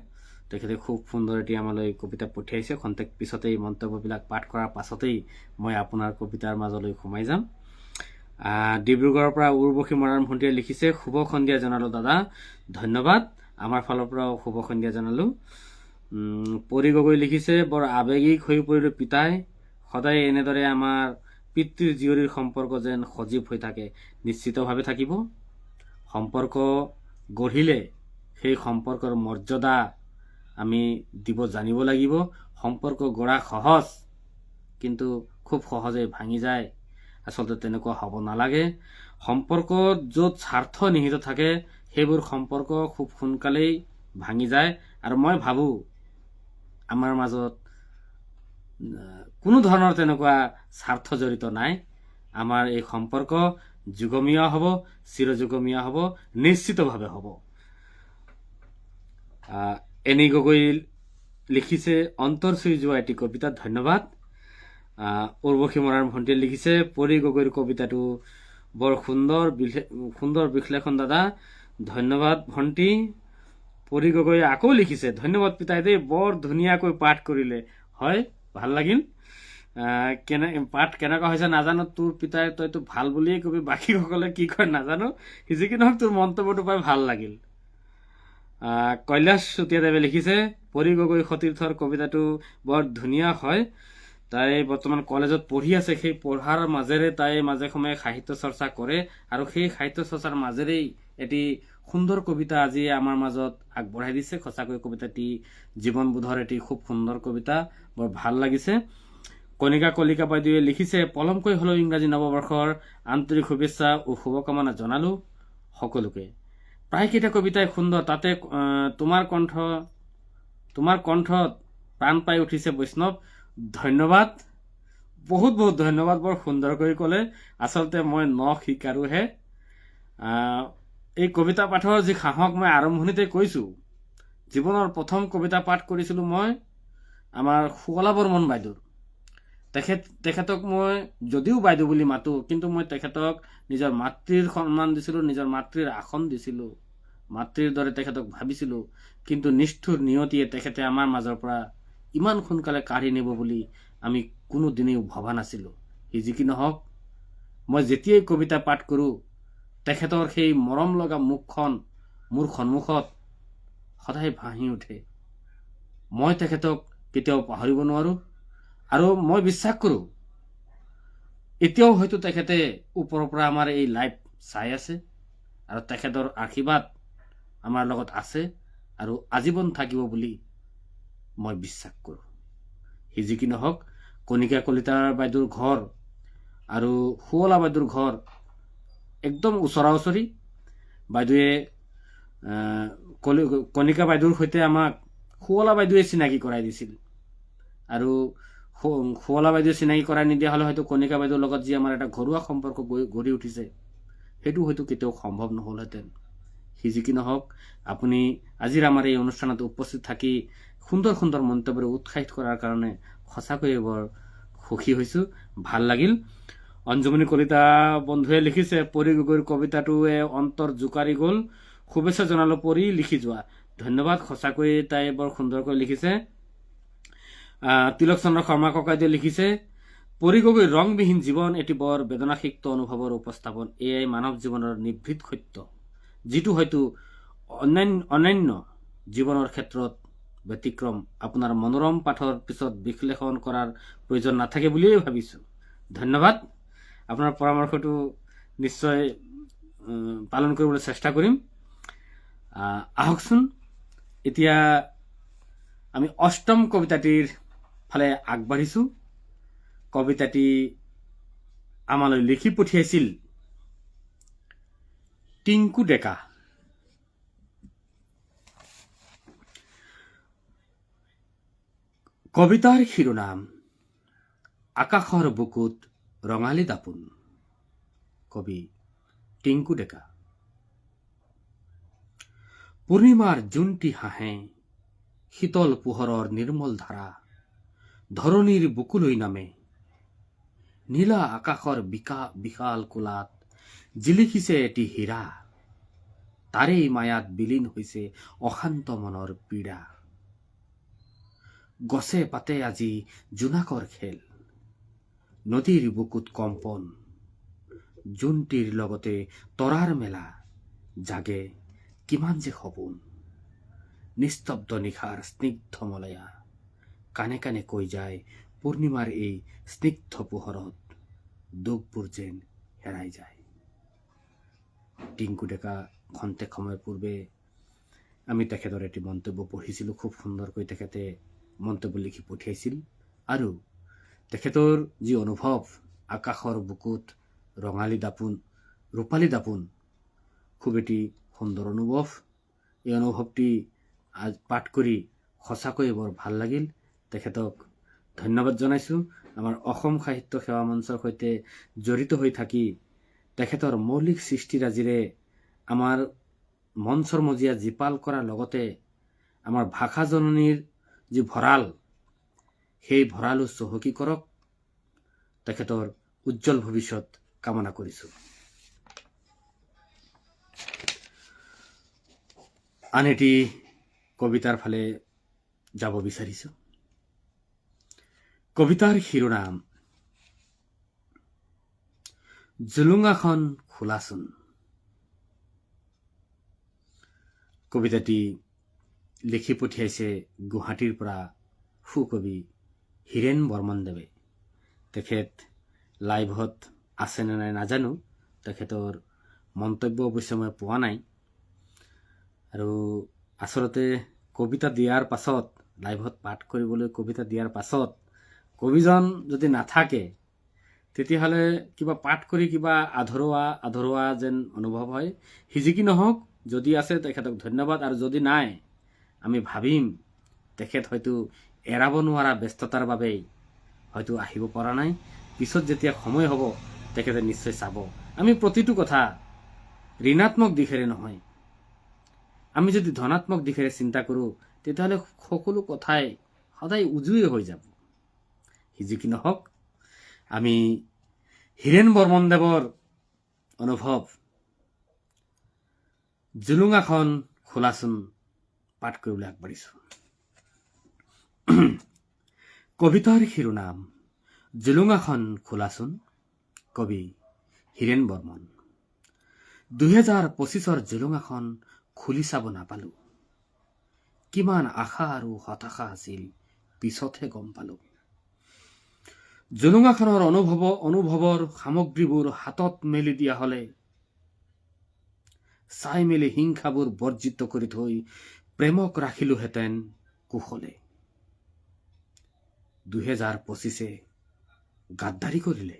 তেখেতে খুব সুন্দৰ এটি আমালৈ কবিতা পঠিয়াইছে। খন্তেক পিছতেই মন্তব্যবিলাক পাঠ কৰাৰ পাছতেই মই আপোনাৰ কবিতাৰ মাজলৈ সোমাই যাম। ডিব্ৰুগড়ৰ পৰা উৰ্বশী মৰাণ ভণ্টিয়ে লিখিছে, শুভ সন্ধিয়া জনালোঁ দাদা। ধন্যবাদ। আমাৰ ফালৰ পৰাও শুভ সন্ধিয়া জনালোঁ। পৰি গগৈ লিখিছে, বৰ আৱেগিক হৈ পৰিলোঁ পিতাই। সদায় এনেদৰে আমাৰ পিতৃ জীয়ৰীৰ সম্পৰ্ক যেন সজীৱ হৈ থাকে। নিশ্চিতভাৱে থাকিব। সম্পৰ্ক গঢ়িলে সেই সম্পৰ্কৰ মৰ্যাদা আমি দিব জানিব লাগিব। সম্পৰ্ক গঢ়া সহজ, কিন্তু খুব সহজে ভাঙি যায়। আচলতে তেনেকুৱা হ'ব নালাগে। সম্পৰ্কত য'ত স্বাৰ্থ নিহিত থাকে সেইবোৰ সম্পৰ্ক খুব সোনকালেই ভাঙি যায়। আৰু মই ভাবোঁ আমাৰ মাজত কোনো ধৰণৰ তেনেকুৱা স্বাৰ্থ জড়িত নাই। আমাৰ এই সম্পৰ্ক যুগমীয়া হ'ব, চিৰযুগমীয়া হ'ব, নিশ্চিতভাৱে হ'ব। এনি গগৈ লিখিছে, অন্তৰ চুই যোৱা এটি কবিতা। ধন্যবাদ। উৰ্বশী মৰাণ ভণ্টিয়ে লিখিছে, পৰি গগৈৰ কবিতাটো বৰ সুন্দৰ বিশ্লেষণ দাদা। ধন্যবাদ ভণ্টি। পৰি গগৈয়ে আকৌ লিখিছে, ধন্যবাদ পিতাই দেই, বৰ ধুনীয়াকৈ পাঠ কৰিলে। হয়, ভাল লাগিল। পাঠ কেনেকুৱা হৈছে নাজানো। তোৰ পিতাই তইতো ভাল বুলিয়েই কবি, বাকীসকলে কি কয় নাজানো। যি কি নহওক তোৰ মন্তব্যটো পাই ভাল লাগিল। কৈলাশ চুতীয়াদেৱে লিখিছে, পৰি গগৈ সতীৰ্থৰ কবিতাটো বৰ ধুনীয়া হয়। তাই বৰ্তমান কলেজত পঢ়ি আছে। সেই পঢ়াৰ মাজেৰে তাই মাজে সময়ে সাহিত্য চৰ্চা কৰে, আৰু সেই সাহিত্য চৰ্চাৰ মাজেৰেই এটি সুন্দৰ কবিতা আজি আমাৰ মাজত আগবঢ়াই দিছে। সঁচাকৈ কবিতাটি জীৱনবোধৰ এটি খুব সুন্দৰ কবিতা, বৰ ভাল লাগিছে। কণিকা কলিকা বাইদেৱে লিখিছে, পলমকৈ হলেও ইংৰাজী নৱবৰ্ষৰ আন্তৰিক শুভেচ্ছা ও শুভকামনা জনালো সকলোকে। প্ৰায়কেইটা কবিতাই সুন্দৰ, তাতে তোমাৰ কণ্ঠত প্ৰাণ পাই উঠিছে বৈষ্ণৱ। ধন্যবাদ, বহুত বহুত ধন্যবাদ। বৰ সুন্দৰকৈ ক'লে। আচলতে মই শিকাৰোহে। এই কবিতা পাঠৰ যি সাহস মই আৰম্ভণিতে কৈছোঁ, জীৱনৰ প্ৰথম কবিতা পাঠ কৰিছিলোঁ মই আমাৰ সুকলা বৰ্মন বাইদেউৰ। তেখেতক মই যদিও বাইদেউ বুলি মাতো, কিন্তু মই তেখেতক নিজৰ মাতৃৰ সন্মান দিছিলোঁ, নিজৰ মাতৃৰ আসন দিছিলোঁ, মাতৃৰ দৰে তেখেতক ভাবিছিলোঁ। কিন্তু নিষ্ঠুৰ নিয়তিয়ে তেখেতে আমাৰ মাজৰ পৰা ইমান সোনকালে কাঢ়ি নিব বুলি আমি কোনো দিনেও ভবা নাছিলোঁ। সি যি কি নহওক, মই যেতিয়াই কবিতা পাঠ কৰোঁ, তেখেতৰ সেই মৰম লগা মুখখন মোৰ সন্মুখত সদায় ভাহি উঠে। মই তেখেতক কেতিয়াও পাহৰিব নোৱাৰো। আৰু মই বিশ্বাস কৰোঁ এতিয়াও হয়তো তেখেতে ওপৰৰ পৰা আমাৰ এই লাইভ চাই আছে, আৰু তেখেতৰ আশীৰ্বাদ আমাৰ লগত আছে আৰু আজীৱন থাকিব বুলি মই বিশ্বাস কৰোঁ। সি যি কি নহওক, কণিকা কলিতা বাইদেউৰ ঘৰ আৰু শুৱলা বাইদেউৰ ঘৰ একদম ওচৰা ওচৰি। বাইদেৱে কণিকা বাইদেউৰ সৈতে আমাক শুৱলা বাইদেৱে চিনাকি কৰাই দিছিল, আৰু শুৱলা বাইদেৱে চিনাকি কৰাই নিদিয়া হ'লে হয়তো কণিকা বাইদেউৰ লগত যি আমাৰ এটা ঘৰুৱা সম্পৰ্ক গঢ়ি উঠিছে, সেইটো হয়তো কেতিয়াও সম্ভৱ নহ'লহেঁতেন। সি যি কি নহওক, আপুনি আজিৰ আমাৰ এই অনুষ্ঠানত উপস্থিত থাকি সুন্দৰ সুন্দৰ মন্তব্যৰে উৎসাহিত কৰাৰ কাৰণে সঁচাকৈয়ে বৰ সুখী হৈছোঁ, ভাল লাগিল। অঞ্জুমণি কলিতা বন্ধুৱে লিখিছে, পৰি গগৈৰ কবিতাটোৱে অন্তৰ জোকাৰি গ'ল, শুভেচ্ছা জনালো পৰি, লিখি যোৱা। ধন্যবাদ। সঁচাকৈয়ে তাই বৰ সুন্দৰকৈ লিখিছে। তিলক চন্দ্ৰ শৰ্মা ককাইদেৱে লিখিছে, পৰি গগৈৰ ৰংবিহীন জীৱন এটি বৰ বেদনাসিক্ত অনুভৱৰ উপস্থাপন। এয়াই মানৱ জীৱনৰ নিভৃত সত্য, যিটো হয়তো অন্যান্য জীৱনৰ ক্ষেত্ৰত ব্যতিক্ৰম। আপোনাৰ মনোৰম পাঠৰ পিছত বিশ্লেষণ কৰাৰ প্ৰয়োজন নাথাকে বুলিয়েই ভাবিছোঁ। ধন্যবাদ। আপোনাৰ পৰামৰ্শটো নিশ্চয় পালন কৰিবলৈ চেষ্টা কৰিম। আহকচোন এতিয়া আমি অষ্টম কবিতাটিৰ ফালে আগবাঢ়িছো। কবিতাটি আমালৈ লিখি পঠিয়াইছিল টিংকু ডেকা। কবিতাৰ শিৰোনাম আকাশৰ বুকুত ৰঙালী দাপোন। কবি টিংকু ডেকা। পূৰ্ণিমাৰ জোনটি হাঁহে, শীতল পোহৰৰ নিৰ্মল ধাৰা ধৰণীৰ বুকুলৈ নামে। নীলা আকাশৰ বিশাল কোলাত জিলিকিছে এটি হীৰা, তাৰেই মায়াত বিলীন হৈছে অশান্ত মনৰ পীড়া। গছে পাতে আজি জোনাকৰ খেল, নদীৰ বুকুত কম্পন, জোনটিৰ লগতে তৰাৰ মেলা, জাগে কিমান যে সপোন। নিস্তব্ধ নিশাৰ স্নিগ্ধ মলয়া কানে কানে কৈ যায় পূৰ্ণিমাৰ এই স্নিগ্ধ পোহৰত দুখবোৰ যেন হেৰাই যায়। টিংকু ডেকা খন্তেক সময় পূৰ্বে আমি তেখেতৰ এটি মন্তব্য পঢ়িছিলোঁ। খুব সুন্দৰকৈ তেখেতে মন্তব্য লিখি পঠিয়াইছিল আৰু তেখেতৰ যি অনুভৱ, আকাশৰ বুকুত ৰঙালী দাপোন, ৰূপালী দাপোন, খুব এটি সুন্দৰ অনুভৱ। এই অনুভৱটি পাঠ কৰি সঁচাকৈয়ে বৰ ভাল লাগিল। তেখেতক ধন্যবাদ জনাইছোঁ। আমাৰ অসম সাহিত্য সেৱা মঞ্চৰ সৈতে জড়িত হৈ থাকি তেখেতৰ মৌলিক সৃষ্টিৰাজিৰে আমাৰ মঞ্চৰ মজিয়া জীপাল কৰাৰ লগতে আমাৰ ভাষা জননীৰ যি ভঁৰাল, সেই ভঁৰালো চহকী কৰক। তেখেতৰ উজ্জ্বল ভৱিষ্যত কামনা কৰিছোঁ। আন এটি কবিতাৰ ফালে যাব বিচাৰিছোঁ। কবিতাৰ শিৰোনাম জুলুঙাখন খোলাচোন। কবিতাটি লিখি পঠিয়াইছে গুৱাহাটীৰ পৰা সুকবি হীৰেণ বৰ্মনদেৱে। তেখেত লাইভত আছে নে নাই নাজানো, তেখেতৰ মন্তব্য অৱশ্যে মই পোৱা নাই। আৰু আচলতে কবিতা দিয়াৰ পাছত, লাইভত পাঠ কৰিবলৈ কবিতা দিয়াৰ পাছত কবিজন যদি নাথাকে তেতিয়াহ'লে কিবা পাঠ কৰি কিবা আধৰুৱা যেন অনুভৱ হয়। সি কি নহওক, যদি আছে তেখেতক ধন্যবাদ, আৰু যদি নাই আমি ভাবিম তেখেত হয়তো এৰাব নোৱাৰা ব্যস্ততাৰ বাবেই হয়তো আহিব পৰা নাই। পিছত যেতিয়া সময় হ'ব তেখেতে নিশ্চয় চাব। আমি প্ৰতিটো কথা ঋণাত্মক দিশেৰে নহয়, আমি যদি ধনাত্মক দিশেৰে চিন্তা কৰোঁ তেতিয়াহ'লে সকলো কথাই সদায় উজুৱে হৈ যাব। সি কি নহওক, আমি হীৰেণ বৰ্মনদেৱৰ অনুভৱ জুলুঙাখন খোলাচোন পাঠ কৰিবলৈ আগবাঢ়িছোঁ। কবিতাৰ শিৰোনাম জুলুঙাখন খোলাচোন। কবি হীৰেণ বৰ্মন। 2025ৰ জুলুঙাখন খুলি চাব নাপালো, কিমান আশা আৰু হতাশা আছিল পিছতহে গম পালো। জুলুঙাখনৰ অনুভৱৰ সামগ্ৰীবোৰ হাতত মেলি দিয়া হলে, চাই মেলি হিংসাবোৰ বৰ্জিত কৰি থৈ প্ৰেমক ৰাখিলোহেঁতেন কুশলে। 2025 গাদ্দাৰী কৰিলে,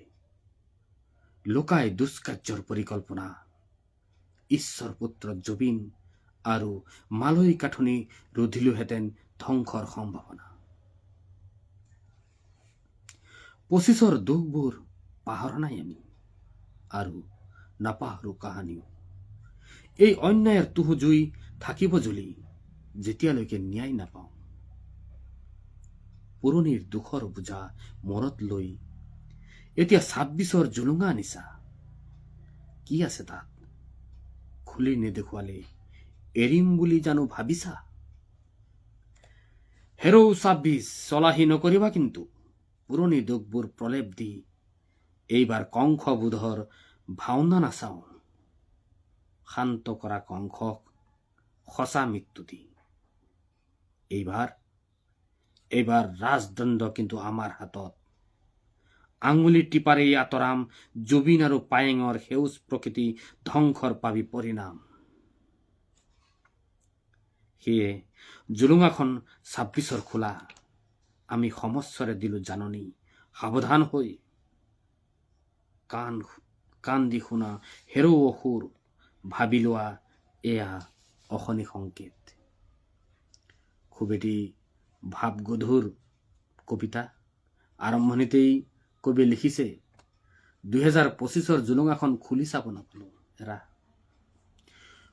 লুকাই দুষ্কাৰ্যৰ পৰিকল্পনা, ঈশ্বৰ পুত্ৰ জুবিন আৰু মালৈ কাঠনি ৰুধিলোহেঁতেন ধ্বংসৰ সম্ভাৱনা। 25ৰ দুখবোৰ পাহৰা নাই আমি, আৰু নাপাহৰো কাহানিও। এই অন্যায়ৰ তুহ জুই থাকিব জ্বলি, যেতিয়ালৈকে ন্যায় নাপাওঁ। পুৰণিৰ দুখৰ বোজা মূৰত লৈ এতিয়া 26ৰ জুলুঙা নিচা। কি আছে তাত খুলি নেদেখুৱালে এৰিম বুলি জানো ভাবিছা? হেৰৌ 26 চলাহী নকৰিবা কিন্তু, পুৰণি দুখবোৰ প্ৰলেপ দি এইবাৰ কংসবোধৰ ভাওনা নাচাওঁ। শান্ত কৰা কংসক সঁচা মৃত্যু দি। এইবাৰ ৰাজদণ্ড কিন্তু আমাৰ হাতত। আঙুলি টিপাৰেই আঁতৰাম জুবিন আৰু পায়েঙৰ সেউজ প্ৰকৃতি ধ্বংসৰ পাবি পৰিণাম। সেয়ে জুলুঙাখন ২৬ৰ খোলা আমি সমস্বৰে দিলো জাননী সাৱধান হৈ কাণ দি শুনা হেৰৌ অসুৰ ভাবি লোৱা এয়া অশনি সংকেত। খুব এটি ভাবগধুৰ কবিতা। আৰম্ভণিতেই কবি লিখিছে ২০২৫ৰ জুলুঙাখন খুলি চাব নাপালো এৰা।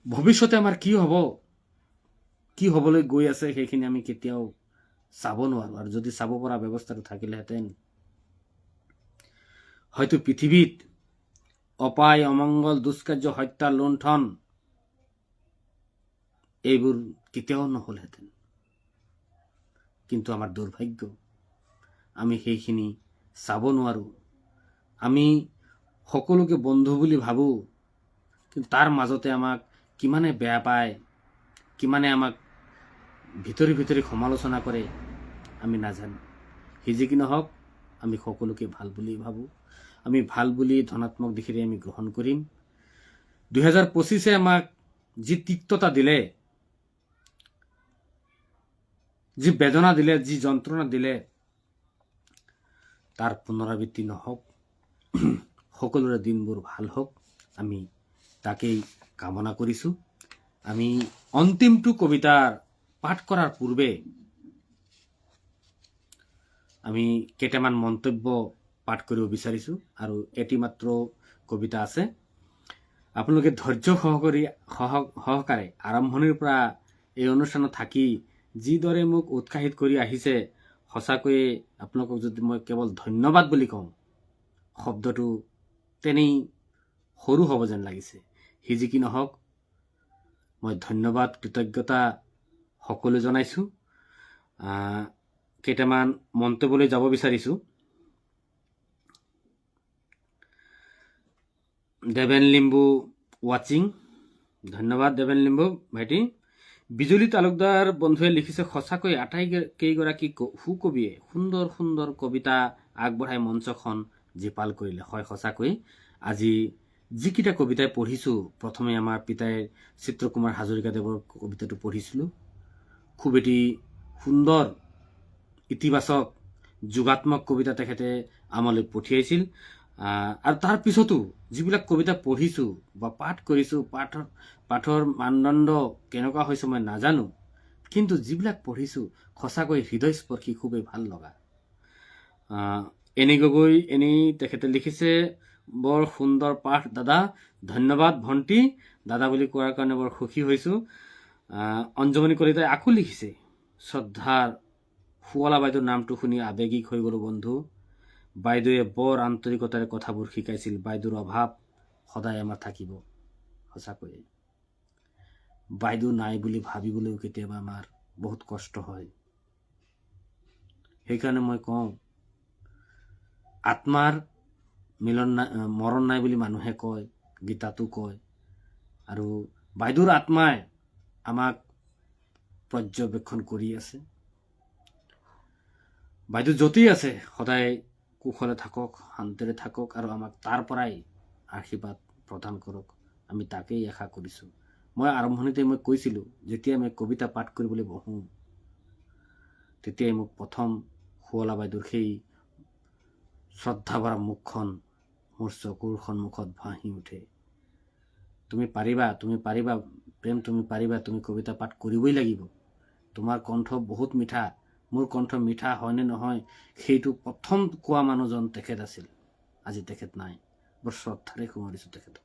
ভৱিষ্যতে আমাৰ কি হ'ব, কি হ'বলৈ গৈ আছে সেইখিনি আমি কেতিয়াও চাব নোৱাৰো। আৰু যদি চাব পৰা ব্যৱস্থাটো থাকিলেহেঁতেন হয়তো পৃথিৱীত অপায় অমংগল দুষ্কাৰ্য হত্যা লুণ্ঠন এইবোৰ কেতিয়াও নহ'লহেঁতেন। কিন্তু আমাৰ দুৰ্ভাগ্য আমি সেইখিনি চাব নোৱাৰো। আমি সকলোকে বন্ধু বুলি ভাবোঁ, কিন্তু তাৰ মাজতে আমাক কিমানে বেয়া পায়, কিমানে আমাক ভিতৰি ভিতৰি সমালোচনা কৰে আমি নাজানো। সি যি কি নহওক আমি সকলোকে ভাল বুলি ভাবোঁ। আমি ভাল বুলি ধনাত্মক দিশেৰে আমি গ্ৰহণ কৰিম। ২০২৫ আমাক যি তিক্ততা দিলে, যি বেদনা দিলে, যি যন্ত্ৰণা দিলে, তাৰ পুনৰাবৃত্তি নহওক, সকলোৰে দিনবোৰ ভাল হওক, আমি তাকেই কামনা কৰিছোঁ। আমি অন্তিমটো কবিতাৰ পাঠ কৰাৰ পূৰ্বে আমি কেইটামান মন্তব্য পাঠ কৰিব বিচাৰিছোঁ। আৰু এটি মাত্ৰ কবিতা আছে। আপোনালোকে ধৈৰ্য সহকাৰে আৰম্ভণিৰ পৰা এই অনুষ্ঠানত থাকি যিদৰে মোক উৎসাহিত কৰি আহিছে, সঁচাকৈয়ে আপোনালোকক যদি মই কেৱল ধন্যবাদ বুলি কওঁ, শব্দটো তেনেই সৰু হ'ব যেন লাগিছে। সি যি কি নহওক মই ধন্যবাদ কৃতজ্ঞতা সকলো জনাইছোঁ। কেইটামান মন্তব্যলৈ যাব বিচাৰিছোঁ। দেবেন লিম্বু ৱাচিং, ধন্যবাদ দেবেন লিম্বু ভাইটি। বিজুলী তালুকদাৰ বন্ধুৱে লিখিছে, সঁচাকৈ আটাইকেইগৰাকী সুকবিয়ে সুন্দৰ সুন্দৰ কবিতা আগবঢ়াই মঞ্চখন জীপাল কৰিলে। হয়, সঁচাকৈ আজি যিকেইটা কবিতাই পঢ়িছোঁ, প্ৰথমে আমাৰ পিতাই চিত্ৰকুমাৰ হাজৰিকাদেৱৰ কবিতাটো পঢ়িছিলোঁ। খুব এটি সুন্দৰ ইতিবাচক যোগাত্মক কবিতা তেখেতে আমালৈ পঠিয়াইছিল। আৰু তাৰ পিছতো যিবিলাক কবিতা পঢ়িছোঁ বা পাঠ কৰিছোঁ, পাঠৰ মানদণ্ড কেনেকুৱা হৈছে মই নাজানো, কিন্তু যিবিলাক পঢ়িছোঁ সঁচাকৈ হৃদয়স্পৰ্শী, খুবেই ভাল লগা। এনি গগৈ তেখেতে লিখিছে, বৰ সুন্দৰ পাঠ দাদা, ধন্যবাদ ভণ্টি। দাদা বুলি কোৱাৰ কাৰণে বৰ সুখী হৈছোঁ। অঞ্জমণি কলিতাই আকৌ লিখিছে, শ্ৰদ্ধাৰ শুৱলা বাইদেউৰ নামটো শুনি আৱেগিক হৈ গ'লো বন্ধু। বাইদেৱে বৰ আন্তৰিকতাৰে কথাবোৰ শিকাইছিল। বাইদেউৰ অভাৱ সদায় আমাৰ থাকিব। সঁচাকৈয়ে বাইদেউ নাই বুলি ভাবিবলৈও কেতিয়াবা আমাৰ বহুত কষ্ট হয়। সেইকাৰণে মই কওঁ, আত্মাৰ মৰণ নাই বুলি মানুহে কয়, গীতাতো কয়। আৰু বাইদেউৰ আত্মাই আমাক পৰ্যবেক্ষণ কৰি আছে। বাইদেউ য'তেই আছে সদায় কুশলে থাকক, শান্তিৰে থাকক, আৰু আমাক তাৰ পৰাই আশীৰ্বাদ প্ৰদান কৰক, আমি তাকেই আশা কৰিছোঁ। মই আৰম্ভণিতে মই কৈছিলোঁ, যেতিয়া মই কবিতা পাঠ কৰিবলৈ বহোঁ, তেতিয়াই মোক প্ৰথম শুৱলা বাইদেউৰ সেই শ্ৰদ্ধা ভৰা মুখখন মোৰ চকুৰ সন্মুখত ভাহি উঠে। তুমি পাৰিবা, তুমি পাৰিবা প্ৰেম, তুমি পাৰিবা, তুমি কবিতা পাঠ কৰিবই লাগিব, তোমাৰ কণ্ঠ বহুত মিঠা। মোৰ কণ্ঠ মিঠা হয়নে নহয় সেইটো প্ৰথম কোৱা মানুহজন তেখেত আছিল। আজি তেখেত নাই, বৰ শ্ৰদ্ধাৰে সোঁৱৰিছোঁ তেখেতক।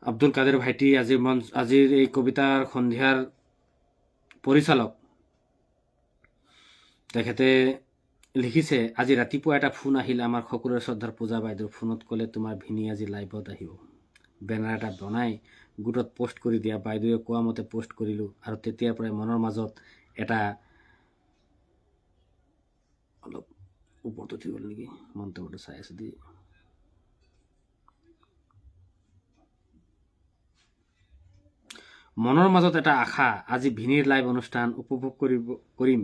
আব্দুল কাদেৰ ভাইটি আজিৰ এই কবিতাৰ সন্ধিয়াৰ পৰিচালক, তেখেতে লিখিছে, আজি ৰাতিপুৱা এটা ফোন আহিল আমাৰ সকলোৰে শ্ৰদ্ধাৰ পূজা বাইদেউ। ফোনত ক'লে তোমাৰ ভিনি আজি লাইভত আহিব, বেনাৰ এটা বনাই গোটত পোষ্ট কৰি দিয়া। বাইদেৱে কোৱা মতে পোষ্ট কৰিলোঁ, আৰু তেতিয়াৰ পৰাই মনৰ মাজত এটা অলপ ওপৰত উঠি গ'ল নেকি, মন্তব্যটো চাই আছোঁ দেই। মনৰ মাজত এটা আশা, আজি ভিনিৰ লাইভ অনুষ্ঠান উপভোগ কৰিম,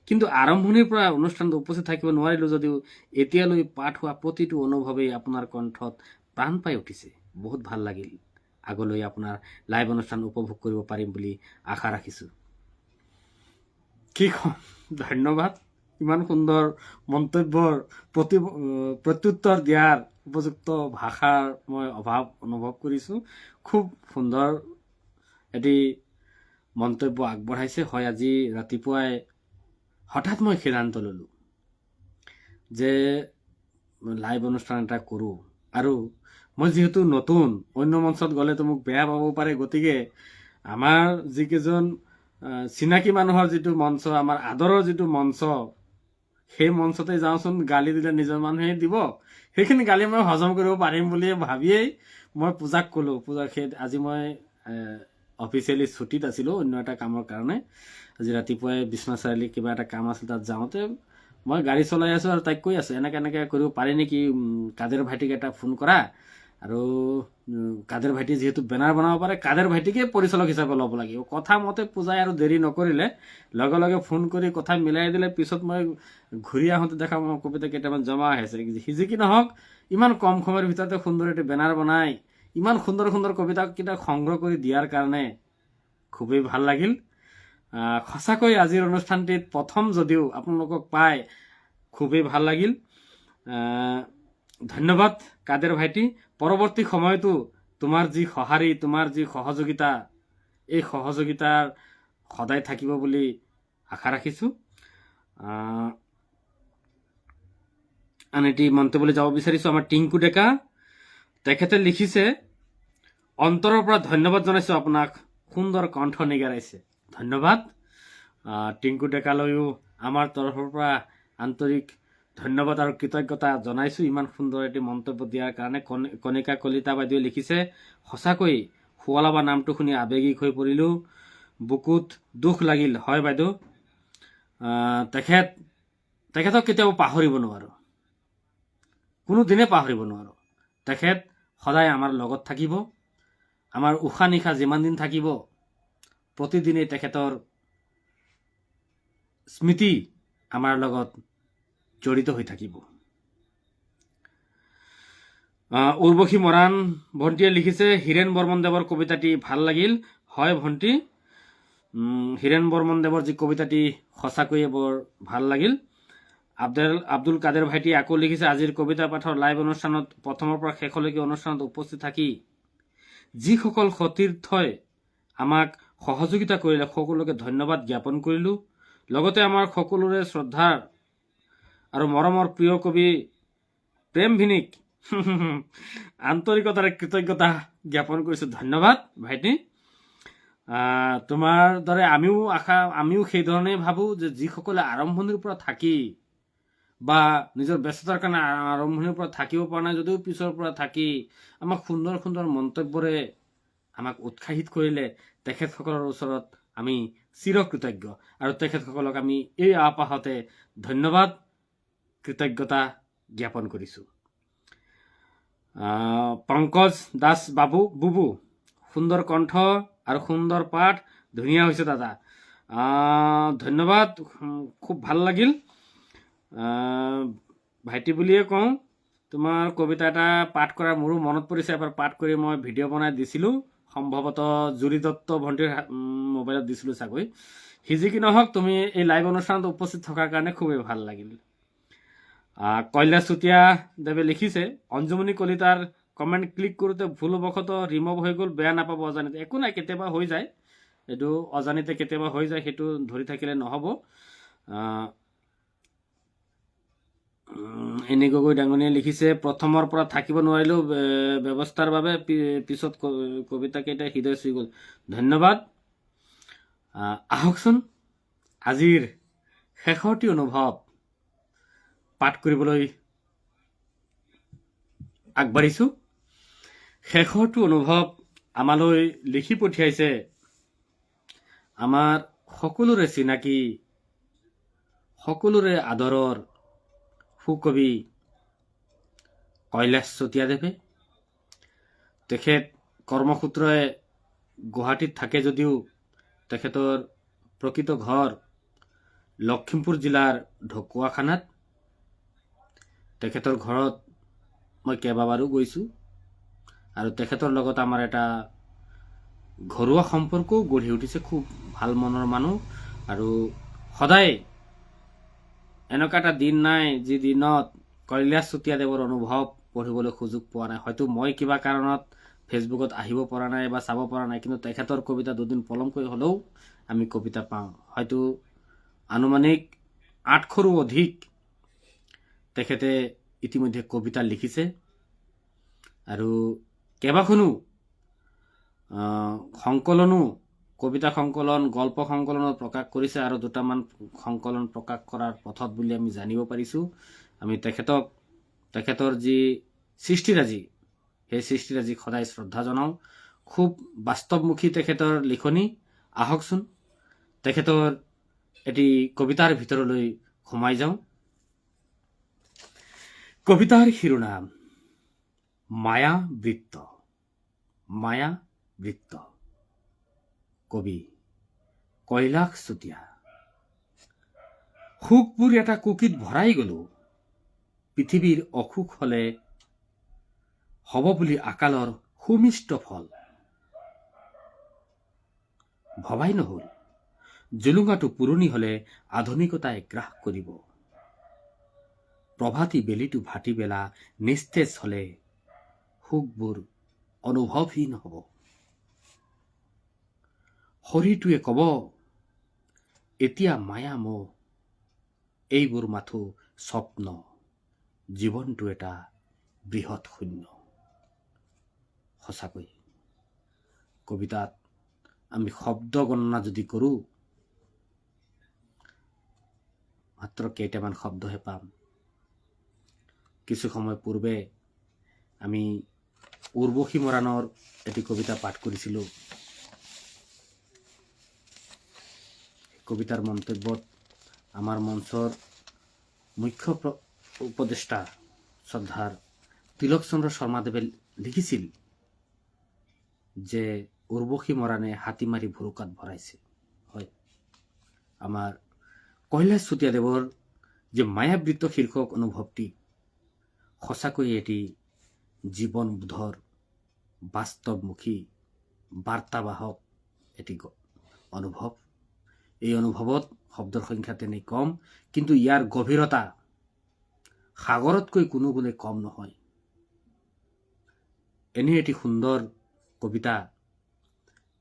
কিন্তু আৰম্ভণিৰ পৰা অনুষ্ঠানত উপস্থিত থাকিব নোৱাৰিলোঁ যদিও এতিয়ালৈ পাঠ হোৱা প্ৰতিটো অনুভৱেই আপোনাৰ কণ্ঠত প্ৰাণ পাই উঠিছে। বহুত ভাল লাগিল। আগলৈ আপোনাৰ লাইভ অনুষ্ঠান উপভোগ কৰিব পাৰিম বুলি আশা ৰাখিছোঁ। কি ক'ম, ধন্যবাদ। ইমান সুন্দৰ মন্তব্যৰ প্ৰত্যুত্তৰ দিয়াৰ উপযুক্ত ভাষাৰ মই অভাৱ অনুভৱ কৰিছোঁ। খুব সুন্দৰ এটি মন্তব্য আগবঢ়াইছে। হয়, আজি ৰাতিপুৱাই হঠাৎ মই সিদ্ধান্ত ল'লোঁ যে লাইভ অনুষ্ঠান এটা কৰোঁ, আৰু মই যিহেতু নতুন, অন্য মঞ্চত গ'লেতো মোক বেয়া পাব পাৰে, গতিকে আমাৰ যিকেইজন চিনাকি মানুহৰ যিটো মঞ্চ, আমাৰ আদৰৰ যিটো মঞ্চ, সেই মঞ্চতে যাওঁচোন, গালি দিলে নিজৰ মানুহে দিব, সেইখিনি গালি মই হজম কৰিব পাৰিম বুলি ভাবিয়েই মই পূজাক ক'লোঁ। আজি মই অফিচিয়েলি ছুটীত আছিলোঁ অন্য এটা কামৰ কাৰণে। আজি ৰাতিপুৱাই বিশ্বনাথ চাৰিআলি কিবা এটা কাম আছিল, তাত যাওঁতে মই গাড়ী চলাই আছোঁ আৰু তাইক কৈ আছোঁ, এনেকৈ কৰিব পাৰি নেকি, কাদেৰ ভাইটিক এটা ফোন কৰা, আৰু কাদেৰ ভাইটি যিহেতু বেনাৰ বনাব পাৰে, কাদেৰ ভাইটিকে পৰিচালক হিচাপে ল'ব লাগিব। কথা মতে পূজাই আৰু দেৰি নকৰিলে, লগে লগে ফোন কৰি কথা মিলাই দিলে। পিছত মই ঘূৰি আহোঁতে দেখা মোৰ কবিতা কেইটামান জমা আহিছে। যি কি নহওক, ইমান কম সময়ৰ ভিতৰতে সুন্দৰ এটি বেনাৰ বনাই ইমান সুন্দৰ সুন্দৰ কবিতাকেইটা সংগ্ৰহ কৰি দিয়াৰ কাৰণে খুবেই ভাল লাগিল। সঁচাকৈ আজিৰ অনুষ্ঠানটিত প্ৰথম যদিও আপোনালোকক পাই খুবেই ভাল লাগিল। ধন্যবাদ কাদেৰ ভাইটি। পৰৱৰ্তী সময়তো তোমাৰ যি সঁহাৰি, তোমাৰ যি সহযোগিতা, এই সহযোগিতাৰ সদায় থাকিব বুলি আশা ৰাখিছোঁ। আন এটি মন্তব্যলৈ যাব বিচাৰিছোঁ। আমাৰ টিংকু ডেকা, তেখেতে লিখিছে, অন্তৰৰ পৰা ধন্যবাদ জনাইছোঁ আপোনাক, সুন্দৰ কণ্ঠ নিগাৰাইছে। ধন্যবাদ টিংকু ডেকালৈও আমাৰ তৰফৰ পৰা আন্তৰিক ধন্যবাদ আৰু কৃতজ্ঞতা জনাইছোঁ ইমান সুন্দৰ এটি মন্তব্য দিয়াৰ কাৰণে। কণিকা কলিতা বাইদেৱে লিখিছে, সঁচাকৈ শুৱালাবা নামটো শুনি আৱেগিক হৈ পৰিলোঁ, বুকুত দুখ লাগিল। হয় বাইদেউ, তেখেতক কেতিয়াও পাহৰিব নোৱাৰোঁ, কোনোদিনে পাহৰিব নোৱাৰোঁ। তেখেত সদায় আমাৰ লগত থাকিব, আমাৰ উশাহ নিশাহ যিমান দিন থাকিব, প্ৰতিদিনেই তেখেতৰ স্মৃতি আমাৰ লগত জড়িত হৈ থাকিব। উৰ্বশী মৰাণ ভণ্টিয়ে লিখিছে, হীৰেণ বৰ্মন দেৱৰ কবিতাটি ভাল লাগিল। হয় ভণ্টি, হীৰেণ বৰ্মন দেৱৰ যি কবিতাটি সঁচাকৈয়ে বৰ ভাল লাগিল। আব্দুল কাদেৰ ভাইটি আকৌ লিখিছে, আজিৰ কবিতা পাঠৰ লাইভ অনুষ্ঠানত প্ৰথমৰ পৰা শেষলৈকে অনুষ্ঠানত উপস্থিত থাকি যিসকল সতীৰ্থই আমাক সহযোগিতা কৰিলে সকলোকে ধন্যবাদ জ্ঞাপন কৰিলোঁ। লগতে আমাৰ সকলোৰে শ্ৰদ্ধাৰ আৰু মৰমৰ প্ৰিয় কবি প্ৰেমভিনিক আন্তৰিকতাৰে কৃতজ্ঞতা জ্ঞাপন কৰিছোঁ। ধন্যবাদ ভাইটি। তোমাৰ দৰে আমিও সেই ধৰণেই ভাবোঁ যে যিসকলে আৰম্ভণিৰ পৰা থাকি বা নিজৰ ব্যস্ততাৰ কাৰণে আৰম্ভণিৰ পৰা থাকিব পৰা নাই যদিও পিছৰ পৰা থাকি আমাক সুন্দৰ সুন্দৰ মন্তব্যৰে আমাক উৎসাহিত কৰিলে, তেখেতসকলৰ ওচৰত আমি চিৰকৃতজ্ঞ, আৰু তেখেতসকলক আমি এই আপাহতে ধন্যবাদ কৃতজ্ঞতা জ্ঞাপন কৰিছোঁ। পংকজ দাস বুবু, সুন্দৰ কণ্ঠ আৰু সুন্দৰ পাঠ, ধুনীয়া হৈছে দাদা। ধন্যবাদ, খুব ভাল লাগিল। ভাইটি বুলিয়ে কওঁ, তোমাৰ কবিতা এটা পাঠ কৰা মোৰো মনত পৰিছে। এবাৰ পাঠ কৰি মই ভিডিঅ' বনাই দিছিলোঁ, সম্ভৱতঃ জুৰি দত্ত ভণ্টিৰ মোবাইলত দিছিলোঁ চাগৈ। যি কি নহওক, তুমি এই লাইভ অনুষ্ঠানত উপস্থিত থকাৰ কাৰণে খুবেই ভাল লাগিল। কৈলাশ চুতীয়া দেৱে লিখিছে, অঞ্জুমণি কলিতাৰ কমেণ্ট ক্লিক কৰোঁতে ভুলবশতঃ ৰিমভ হৈ গ'ল, বেয়া নাপাব অজানিতে। একো নাই, কেতিয়াবা হৈ যায়, এইটো অজানিতে কেতিয়াবা হৈ যায়, সেইটো ধৰি থাকিলে নহ'ব। এনে গগৈ ডাঙনীয়ে লিখিছে, প্ৰথমৰ পৰা থাকিব নোৱাৰিলেও ব্যৱস্থাৰ বাবে পিছত কবিতাকেইটা হৃদয় চুই গ'ল। ধন্যবাদ। আহকচোন আজিৰ শেষৰটি অনুভৱ পাঠ কৰিবলৈ আগবাঢ়িছোঁ। শেষৰটো অনুভৱ আমালৈ লিখি পঠিয়াইছে আমাৰ সকলোৰে চিনাকি, সকলোৰে আদৰৰ সুকবি কৈলাশ চুতীয়া দেৱে। তেখেত কৰ্মসূত্ৰে গুৱাহাটীত থাকে যদিও তেখেতৰ প্ৰকৃত ঘৰ লখিমপুৰ জিলাৰ ঢকুৱাখানাত। তেখেতৰ ঘৰত মই কেইবাবাৰো গৈছোঁ, আৰু তেখেতৰ লগত আমাৰ এটা ঘৰুৱা সম্পৰ্কও গঢ়ি উঠিছে। খুব ভাল মনৰ মানুহ, আৰু সদায় এনেকুৱা এটা দিন নাই যি দিনত কৈলাশ চুতীয়াদেৱৰ অনুভৱ পঢ়িবলৈ সুযোগ পোৱা নাই। হয়তো মই কিবা কাৰণত ফেচবুকত আহিব পৰা নাই বা চাব পৰা নাই, কিন্তু তেখেতৰ কবিতা দুদিন পলমকৈ হ'লেও আমি কবিতা পাওঁ। হয়তো আনুমানিক 800ৰো অধিক তেখেতে ইতিমধ্যে কবিতা লিখিছে, আৰু কেইবাখনো সংকলনো, কবিতা সংকলন, গল্প সংকলনো প্ৰকাশ কৰিছে, আৰু দুটামান সংকলন প্ৰকাশ কৰাৰ পথত বুলি আমি জানিব পাৰিছোঁ। আমি তেখেতৰ যি সৃষ্টিৰাজি, সেই সৃষ্টিৰাজিক সদায় শ্ৰদ্ধা জনাওঁ। খুব বাস্তৱমুখী তেখেতৰ লিখনি। আহকচোন তেখেতৰ এটি কবিতাৰ ভিতৰলৈ সোমাই যাওঁ। কবিতাৰ শিৰোনাম মায়া বৃত্ত। মায়া বৃত্ত। কবি কৈলাশ চুতীয়া। সুখবোৰ এটা কুকিত ভৰাই গলো, পৃথিৱীৰ অসুখ হলে হব বুলি আকালৰ সুমিষ্ট ফল। ভবাই নহল জুলুঙাটো পুৰণি হলে আধুনিকতাই গ্ৰাস কৰিব। প্ৰভাতী বেলিটো ভাটিবেলা নিস্তেজ হলে সুখবোৰ অনুভৱহীন হব। শৰীৰটোৱে কব এতিয়া মায়া মোহ, এইবোৰ মাথো স্বপ্ন, জীৱনটো এটা বৃহৎ শূন্য। সঁচাকৈ কবিতাত আমি শব্দ গণনা যদি কৰো, মাত্ৰ কেইটামান শব্দহে পাম। কিছু সময় পূৰ্বে আমি উৰ্বশী মৰাণৰ এটি কবিতা পাঠ কৰিছিলোঁ। কবিতাৰ মন্তব্যত আমাৰ মঞ্চৰ মুখ্য উপদেষ্টা শ্ৰদ্ধাৰ তিলক চন্দ্ৰ শৰ্মাদেৱে লিখিছিল যে উৰ্বশী মৰাণে হাতী মাৰি ভুৰুকাত ভৰাইছে। হয়, আমাৰ কৈলাশ চুতীয়াদেৱৰ যে মায়াবৃত্ত শীৰ্ষক অনুভৱটি সঁচাকৈ এটি জীৱনবোধৰ বাস্তৱমুখী বাৰ্তাবাহক এটি অনুভৱ। এই অনুভৱত শব্দৰ সংখ্যা তেনেই কম, কিন্তু ইয়াৰ গভীৰতা সাগৰতকৈ কোনো গুণে কম নহয়। এনে এটি সুন্দৰ কবিতা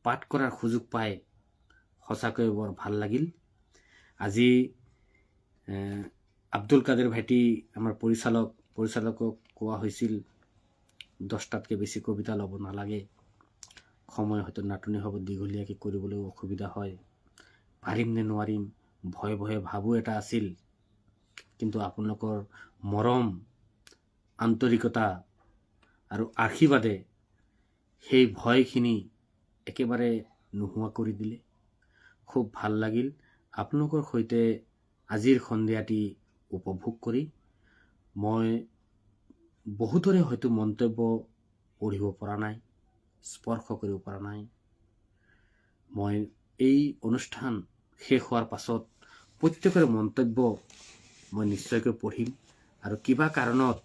পাঠ কৰাৰ সুযোগ পাই সঁচাকৈ বৰ ভাল লাগিল। আজি আব্দুল কাদেৰ ভাইটি আমাৰ পৰিচালকক কোৱা হৈছিল 10টাতকৈ বেছি কবিতা ল'ব নালাগে, সময় হয়তো নাটনি হ'ব, দীঘলীয়াকৈ কৰিবলৈ অসুবিধা হয়, পাৰিম নে নোৱাৰিম ভয়ে ভয়ে ভাবো এটা আছিল। কিন্তু আপোনালোকৰ মৰম, আন্তৰিকতা আৰু আশীৰ্বাদে সেই ভয়খিনি একেবাৰে নোহোৱা কৰি দিলে। খুব ভাল লাগিল আপোনালোকৰ সৈতে আজিৰ সন্ধিয়াটি উপভোগ কৰি। মই বহুতৰে হয়তো মন্তব্য পঢ়িব পৰা নাই, স্পৰ্শ কৰিব পৰা নাই। মই এই অনুষ্ঠান শেষ হোৱাৰ পাছত প্ৰত্যেকৰে মন্তব্য মই নিশ্চয়কৈ পঢ়িম, আৰু কিবা কাৰণত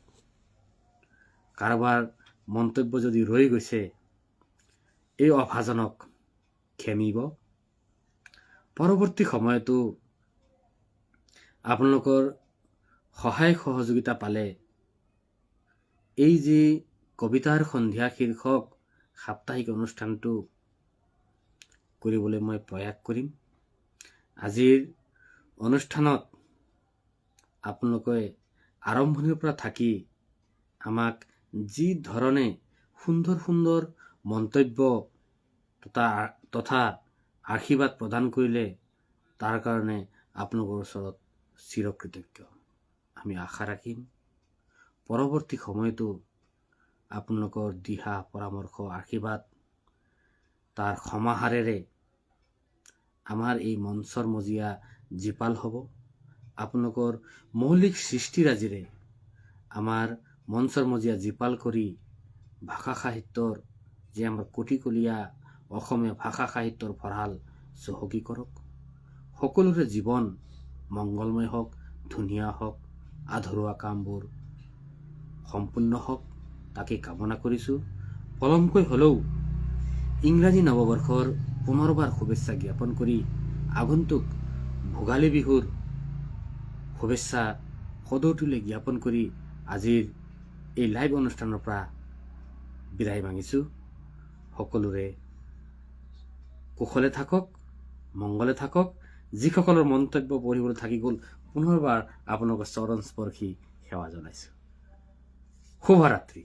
কাৰোবাৰ মন্তব্য যদি ৰৈ গৈছে, এই অভাজনক ক্ষমিব। পৰৱৰ্তী সময়তো আপোনালোকৰ সহায় সহযোগিতা পালে এই যি কবিতাৰ সন্ধিয়া শীৰ্ষক সাপ্তাহিক অনুষ্ঠানটো কৰিবলৈ মই প্ৰয়াস কৰিম। আজিৰ অনুষ্ঠানত আপোনালোকে আৰম্ভণিৰ পৰা থাকি আমাক যি ধৰণে সুন্দৰ সুন্দৰ মন্তব্য তথা আশীৰ্বাদ প্ৰদান কৰিলে, তাৰ কাৰণে আপোনালোকৰ ওচৰত চিৰকৃতজ্ঞ। আমি আশা ৰাখিম পৰৱৰ্তী সময়তো আপোনালোকৰ দিহা পৰামৰ্শ, আশীৰ্বাদ, তাৰ সমাহাৰেৰে আমাৰ এই মঞ্চৰ মজিয়া জীপাল হ'ব। আপোনালোকৰ মৌলিক সৃষ্টিৰাজিৰে আমাৰ মঞ্চৰ মজিয়া জীপাল কৰি ভাষা সাহিত্যৰ যে আমাৰ কোটিকলীয়া অসমীয়া ভাষা সাহিত্যৰ ভঁৰাল চহকী কৰক। সকলোৰে জীৱন মংগলময় হওক, ধুনীয়া হওক, আধৰুৱা কামবোৰ সম্পূৰ্ণ হওক, তাকে কামনা কৰিছোঁ। পলমকৈ হ'লেও ইংৰাজী নৱবৰ্ষৰ পুনৰবাৰ শুভেচ্ছা জ্ঞাপন কৰি আগন্তুক ভোগালী বিহুৰ শুভেচ্ছা সদৌতুলে জ্ঞাপন কৰি আজিৰ এই লাইভ অনুষ্ঠানৰ পৰা বিদায় মাগিছো। সকলোৰে কুশলে থাকক, মংগলে থাকক। যিসকলৰ মন্তব্য পঢ়িবলৈ থাকি গ'ল, পুনৰবাৰ আপোনালোকৰ চৰণ স্পৰ্শী সেৱা জনাইছো। শুভৰাত্ৰি।